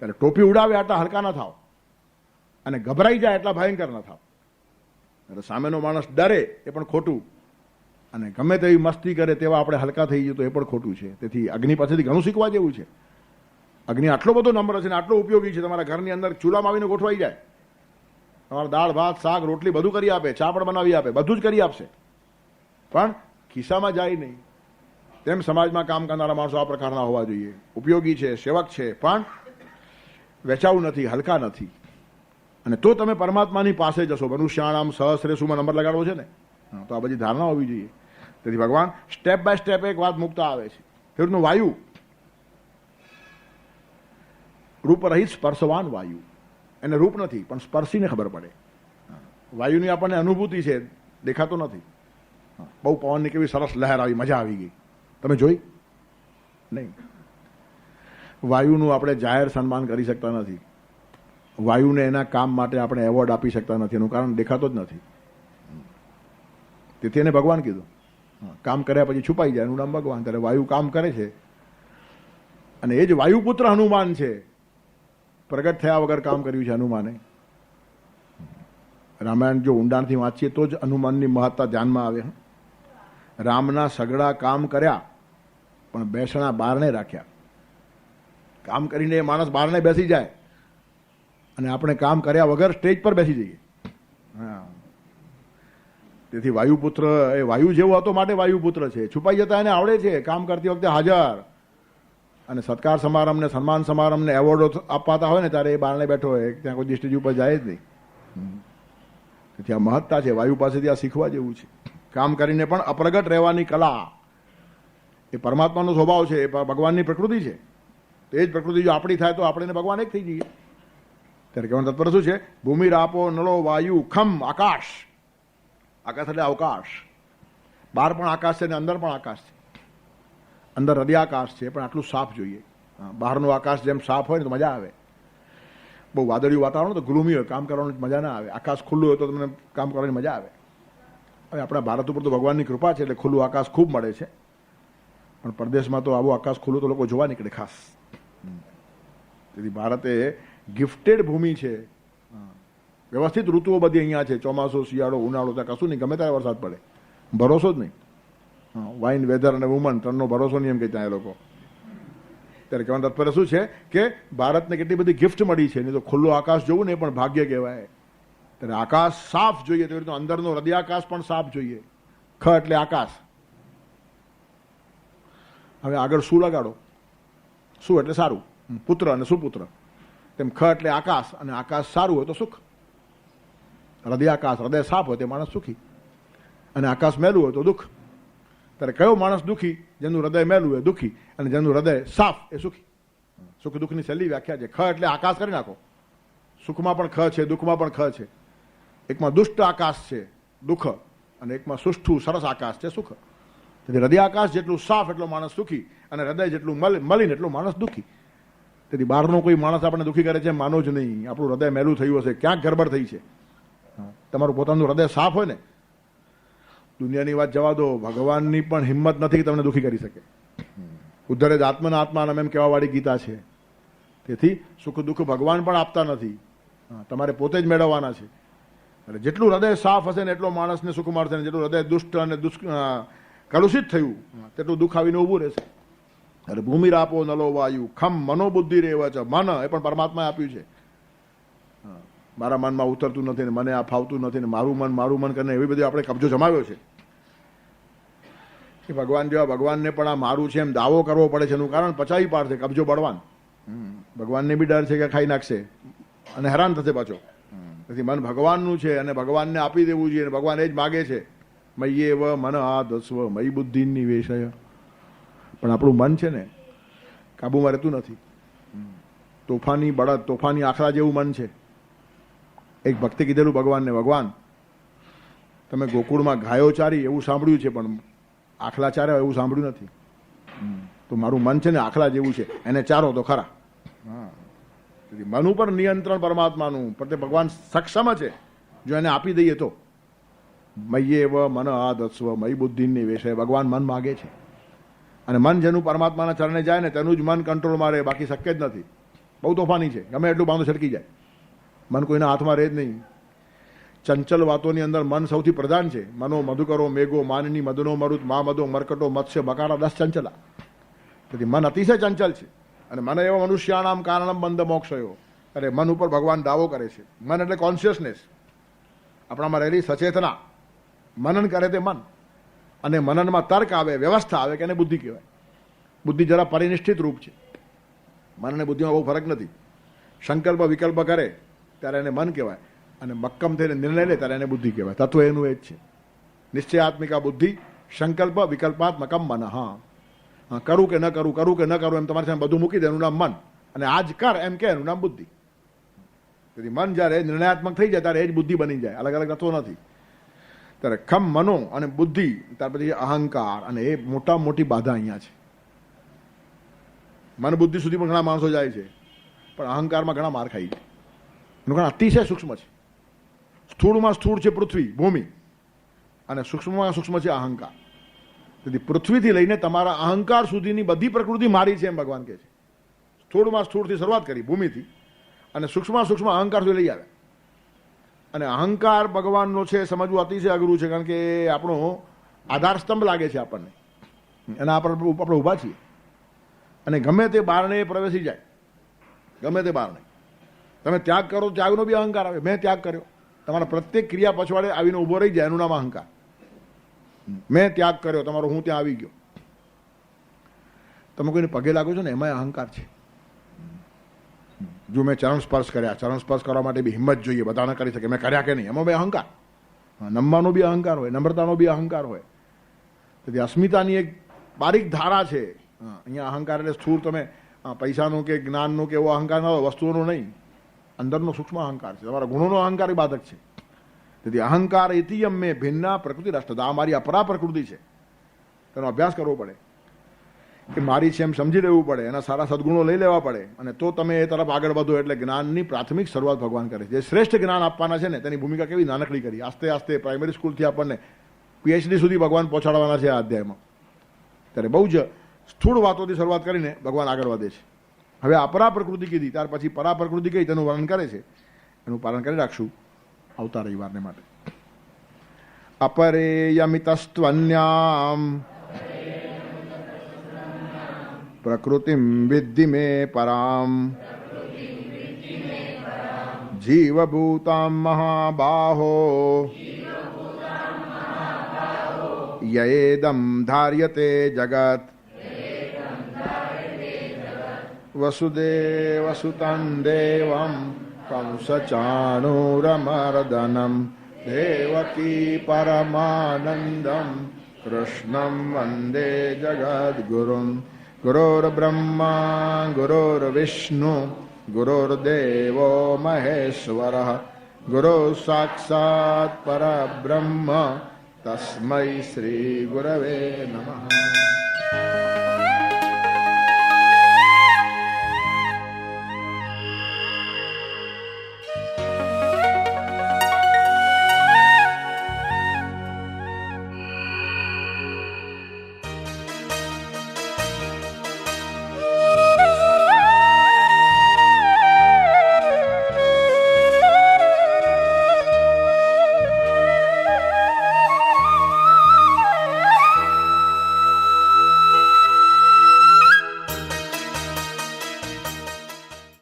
ત્યારે ટોપી ઉડાવે આટલા હલકા ન થાવ અને ગભરાઈ જાય એટલા ભયંકર ન થાવ. એટલે સામેનો માણસ ડરે એ પણ ખોટું, અને ગમે તેવી મસ્તી કરે તેવા આપણે હલકા થઈ જઈએ તો એ પણ ખોટું છે. તેથી અગ્નિ પાસેથી ઘણું શીખવા જેવું છે. અગ્નિ આટલો બધો નમ્ર છે ને આટલો ઉપયોગી છે. તમારા ઘરની અંદર ચૂલામાં આવીને ગોઠવાઈ જાય, તમારા દાળ ભાત શાક રોટલી બધું કરી આપે, ચા પણ બનાવી આપે, બધું જ કરી આપશે, પણ ખિસ્સામાં જાય નહીં. તેમ સમાજમાં કામ કરનારા માણસો આ પ્રકારના હોવા જોઈએ. ઉપયોગી છે, સેવક છે, પણ વેચાવું નથી, હલકા નથી. અને તો તમે પરમાત્માની પાસે જશો. મનુષ્યાણામ સહસ્રેસુમાં નંબર લગાડવો છે ને, તો આ બધી ધારણા હોવી જોઈએ. તેથી ભગવાન સ્ટેપ બાય સ્ટેપ એક વાત મૂકતા આવે છે. ખેડૂતનું વાયુ, રૂપરહિત સ્પર્શવાન વાયુ, એને રૂપ નથી પણ સ્પર્શીને ખબર પડે. વાયુની આપણને અનુભૂતિ છે, દેખાતો નથી. બહુ પવનની કેવી સરસ લહેર આવી, મજા આવી ગઈ, તમે જોઈ નહીં. વાયુનું આપણે જાહેર સન્માન કરી શકતા નથી. વાયુને એના કામ માટે આપણે એવોર્ડ આપી શકતા નથી. એનું કારણ દેખાતો જ નથી. તેથી એને ભગવાન કીધું. કામ કર્યા પછી છુપાઈ જાય, એનું નામ ભગવાન. ત્યારે વાયુ કામ કરે છે, અને એ જ વાયુપુત્ર હનુમાન છે. પ્રગટ થયા વગર કામ કર્યું છે હનુમાને. રામાયણ જો ઊંડાણથી વાંચીએ તો જ હનુમાનની મહત્તા ધ્યાનમાં આવે. રામના સગડા કામ કર્યા પણ બેસણા બારણે રાખ્યા. કામ કરીને એ માણસ બારણે બેસી જાય અને આપણે કામ કર્યા વગર સ્ટેજ પર બેસી જઈએ. હા, તેથી વાયુપુત્ર એ વાયુ જેવો હતો માટે વાયુપુત્ર છે. છુપાઈ જતા એને આવડે છે. કામ કરતી વખતે હાજર, અને સત્કાર સમારંભ ને સન્માન સમારંભ ને એવોર્ડો અપાતા હોય ને ત્યારે એ બારણે બેઠો હોય, ત્યાં કોઈ સ્ટેજ ઉપર જાય જ નહીં. તેથી આ મહત્તા છે. વાયુ પાસેથી આ શીખવા જેવું છે. કામ કરીને પણ અપ્રગટ રહેવાની કલા એ પરમાત્માનો સ્વભાવ છે, એ ભગવાનની પ્રકૃતિ છે. તો એ જ પ્રકૃતિ જો આપણી થાય તો આપણે ભગવાન એક થઈ જઈએ. ત્યારે કહેવાનું તત્પર શું છે? ભૂમિ રાપો નળો વાયુ ખમ આકાશ. આકાશ એટલે અવકાશ. બહાર પણ આકાશ છે ને અંદર પણ આકાશ છે. અંદર હૃદયાકાશ છે, પણ આટલું સાફ જોઈએ. બહારનું આકાશ જેમ સાફ હોય ને તો મજા આવે. બહુ વાદળિયું વાતાવરણ તો ગ્લુમી હોય, કામ કરવાની મજા ના આવે. આકાશ ખુલ્લું હોય તો તમને કામ કરવાની મજા આવે. હવે આપણા ભારત ઉપર તો ભગવાનની કૃપા છે એટલે ખુલ્લું આકાશ ખૂબ મળે છે, પણ પરદેશમાં તો આવું આકાશ ખુલ્લું તો લોકો જોવા નીકળે ખાસ. તેથી ભારત એ ગિફ્ટેડ ભૂમિ છે. વ્યવસ્થિત ઋતુઓ બધી અહીંયા છે. ચોમાસું, શિયાળો, ઉનાળો, ત્યાં કશું નહીં, ગમે ત્યારે વરસાદ પડે, ભરોસો જ નહીં. વાઇન, વેધર અને વુમન ત્રણનો ભરોસો નહીં એમ કહેતા એ લોકો. ત્યારે કહેવાનું તાત્પર્ય શું છે કે ભારતને કેટલી બધી ગિફ્ટ મળી છે. નહીં તો ખુલ્લું આકાશ જોવું ને એ પણ ભાગ્ય કહેવાય. ત્યારે આકાશ સાફ જોઈએ, તો રીતે અંદરનો હૃદયાકાશ પણ સાફ જોઈએ. ખ એટલે આકાશ. હવે આગળ શું લગાડો? શું એટલે સારું, પુત્ર અને સુપુત્ર. તેમ ખ એટલે આકાશ, અને આકાશ સારું હોય તો સુખ. હૃદયાકાશ, હૃદય સાફ હોય તે માણસ સુખી, અને આકાશ મેલું હોય તો દુઃખ. ત્યારે કયો માણસ દુઃખી? જેનું હૃદય મેલું હોય દુઃખી, અને જેનું હૃદય સાફ એ સુખી. સુખ દુઃખની છેલ્લી વ્યાખ્યા છે. ખ એટલે આકાશ કરી નાખો. સુખમાં પણ ખ છે, દુઃખમાં પણ ખ છે. એકમાં દુષ્ટ આકાશ છે દુઃખ, અને એકમાં સુષ્ઠું સરસ આકાશ છે સુખ. તેથી હૃદય આકાશ જેટલું સાફ એટલો માણસ સુખી, અને હૃદય જેટલું મલિન એટલો માણસ દુઃખી. તેથી બહારનો કોઈ માણસ આપણે દુઃખી કરે છે માનો જ નહીં. આપણું હૃદય મેલું થયું હશે, ક્યાંક ગડબડ થઈ છે. તમારું પોતાનું હૃદય સાફ હોય ને, દુનિયાની વાત જવા દો, ભગવાનની પણ હિંમત નથી કે તમને દુઃખી કરી શકે. ઉદ્ધરે જ આત્મના આત્માન એમ કહેવાવાળી ગીતા છે. તેથી સુખ દુઃખ ભગવાન પણ આપતા નથી, તમારે પોતે જ મેળવવાના છે. એટલે જેટલું હૃદય સાફ હશે ને એટલો માણસને સુખ મળશે, ને જેટલું હૃદય દુષ્ટ અને કલુષિત થયું તેટલું દુઃખ આવીને ઊભું રહેશે. એટલે ભૂમિ રાપો નલો વાયુ ખમ મનોબુદ્ધિ રેવ છે. મન એ પણ પરમાત્માએ આપ્યું છે. મારા મનમાં ઉતરતું નથી ને મને આ ફાવતું નથી ને મારું મન કરીને એવી બધી આપણે કબજો જમાવ્યો છે કે ભગવાન જેવા ભગવાનને પણ આ મારું છે એમ દાવો કરવો પડે છે. એનું કારણ પચાવી પાડશે કબજો બળવાન. ભગવાનને બી ડર છે કે ખાઈ નાખશે અને હેરાન થશે પાછો. તેથી મન ભગવાનનું છે અને ભગવાનને આપી દેવું જોઈએ. ભગવાન એ જ માગે છે, મય્યે વ મન આદસ્વ મયી બુદ્ધિ નિવેશય. પણ આપણું મન છે ને કાબુમાં રહેતું નથી. તોફાની બળદ, તોફાની આખલા જેવું મન છે. એક ભક્તિ કીધેલું ભગવાનને, ભગવાન તમે ગોકુળમાં ગાયો ચારી એવું સાંભળ્યું છે, પણ આખલા ચાર્યા એવું સાંભળ્યું નથી. તો મારું મન છે ને આખલા જેવું છે, એને ચારો તો ખરા. મન ઉપર નિયંત્રણ પરમાત્માનું, પણ તે ભગવાન સક્ષમ છે જો એને આપી દઈએ તો. મય્યે વ મન આદસ્વ મયી બુદ્ધિ નિવેશય. ભગવાન મન માગે છે, અને મન જેનું પરમાત્માના ચરણે જાય ને તેનું જ મન કંટ્રોલમાં રહે, બાકી શક્ય જ નથી. બહુ તોફાની છે, ગમે એટલું બાંધો છટકી જાય. મન કોઈના હાથમાં રહે જ નહીં. ચંચલ વાતોની અંદર મન સૌથી પ્રધાન છે. મનો મધુકરો મેઘો માનની મદનો મરુત મા મદો મરકટો મત્સ્ય બકારા 10 ચંચલા. તેથી મન અતિશય ચંચલ છે. અને મન એવા મનુષ્યાનામ કારણમ બંધ મોક્ષયો. અરે મન ઉપર ભગવાન દાવો કરે છે. મન એટલે કોન્શિયસનેસ, આપણામાં રહેલી સચેતના. મનન કરે તે મન, અને મનનમાં તર્ક આવે, વ્યવસ્થા આવે કે એને બુદ્ધિ કહેવાય. બુદ્ધિ જરા પરિનિષ્ઠિત રૂપ છે. મન અને બુદ્ધિમાં બહુ ફરક નથી. સંકલ્પ વિકલ્પ કરે ત્યારે એને મન કહેવાય, અને મક્કમ થઈને નિર્ણય લે ત્યારે એને બુદ્ધિ કહેવાય. તત્વ એનું એ જ છે. નિશ્ચયાત્મિકા બુદ્ધિ, સંકલ્પ વિકલ્પાત્મકમ મન. હા, કરું કે ન કરું, કરું કે ન કરું એમ તમારી સામે બધું મૂકી દે એનું નામ મન, અને આજ કર એમ કે એનું નામ બુદ્ધિ. તેથી મન જ્યારે નિર્ણયાત્મક થઈ જાય ત્યારે એ જ બુદ્ધિ બની જાય, અલગ અલગ તત્વો નથી. ત્યારે ખમ મનો અને બુદ્ધિ, ત્યાર પછી અહંકાર, અને એ મોટા મોટી બાધા અહીંયા છે. મન બુદ્ધિ સુધી પણ ઘણા માણસો જાય છે, પણ અહંકારમાં ઘણા માર ખાઈ છે. એનું કારણ અતિશય સૂક્ષ્મ છે. સ્થૂળમાં સ્થૂળ છે પૃથ્વી, ભૂમિ, અને સૂક્ષ્મમાં સૂક્ષ્મ છે અહંકાર. તેથી પૃથ્વીથી લઈને તમારા અહંકાર સુધીની બધી પ્રકૃતિ મારી છે એમ ભગવાન કહે છે. સ્થૂળમાં સ્થૂળથી શરૂઆત કરી ભૂમિથી, અને સૂક્ષ્મમાં સૂક્ષ્મ અહંકાર સુધી લઈ આવે. અને અહંકાર ભગવાનનો છે સમજવું અતિશય અઘરું છે, કારણ કે એ આપણો આધાર સ્તંભ લાગે છે આપણને. એના પર આપણે ઊભા છીએ, અને ગમે તે બારણે પ્રવેશી જાય, ગમે તે બારણે. તમે ત્યાગ કરો, ત્યાગનો બી અહંકાર આવે. મેં ત્યાગ કર્યો, તમારા પ્રત્યેક ક્રિયા પછવાડે આવીને ઊભો રહી જાય, એનું નામ અહંકાર. મેં ત્યાગ કર્યો, તમારો હું ત્યાં આવી ગયો. તમે કોઈને પગે લાગો છો ને એમાં અહંકાર છે. જો મેં ચરણ સ્પર્શ કર્યા, ચરણ સ્પર્શ કરવા માટે બી હિંમત જોઈએ, બધા ન કરી શકે, મેં કર્યા કે નહીં, એમાં બી અહંકાર. નમવાનો બી અહંકાર હોય, નમ્રતાનો બી અહંકાર હોય. તેથી અસ્મિતાની એક બારીક ધારા છે. અહીંયા અહંકાર એટલે સ્થૂળ, તમે પૈસાનો કે જ્ઞાનનો કે એવો અહંકાર ના હોય, વસ્તુઓનો નહીં, અંદરનો સૂક્ષ્મ અહંકાર છે. તમારા ગુણોનો અહંકાર બાધક છે. તેથી અહંકાર ઇતિયમ મેં ભિન્ના પ્રકૃતિ રાષ્ટ્ર, આ મારી અપરા પ્રકૃતિ છે. તેનો અભ્યાસ કરવો પડે, કે મારી છે એમ સમજી લેવું પડે, એના સારા સદગુણો લઈ લેવા પડે, અને તો તમે એ તરફ આગળ વધો. એટલે જ્ઞાનની પ્રાથમિક શરૂઆત ભગવાન કરે છે. જે શ્રેષ્ઠ જ્ઞાન આપવાના છે ને તેની ભૂમિકા કેવી નાનકડી કરી. આસ્તે આસ્તે પ્રાઇમરી સ્કૂલથી આપણને પીએચડી સુધી ભગવાન પહોંચાડવાના છે આ અધ્યાયમાં. ત્યારે બહુ જ સ્થૂળ વાતોથી શરૂઆત કરીને ભગવાન આગળ વધે છે. હવે અપરા પ્રકૃતિ કીધી, ત્યાર પછી પરા પ્રકૃતિ કઈ તેનું વર્ણન કરે છે. એનું પાલન કરી રાખશું આવતા રવિવારને માટે. અપરેયમિતસ્ત્વન્યામ પ્રકૃતિમ વિદ્ધિ મે પરામ જીવભૂતામ મહાબાહો યેદમ ધાર્યતે જગત વસુદેવસુતં દેવં કંસચાણૂરમર્દનમ દેવકી પરમાનંદમ કૃષ્ણં વંદે જગદ્ગુરું. ગુરોર્બ્રહ્મા ગુરોર્વિષ્ણુ ગુરોર્દેવો મહેશ્વરઃ ગુરો સાક્ષાત પરબ્રહ્મ તસ્મૈ શ્રી ગુરવે નમઃ.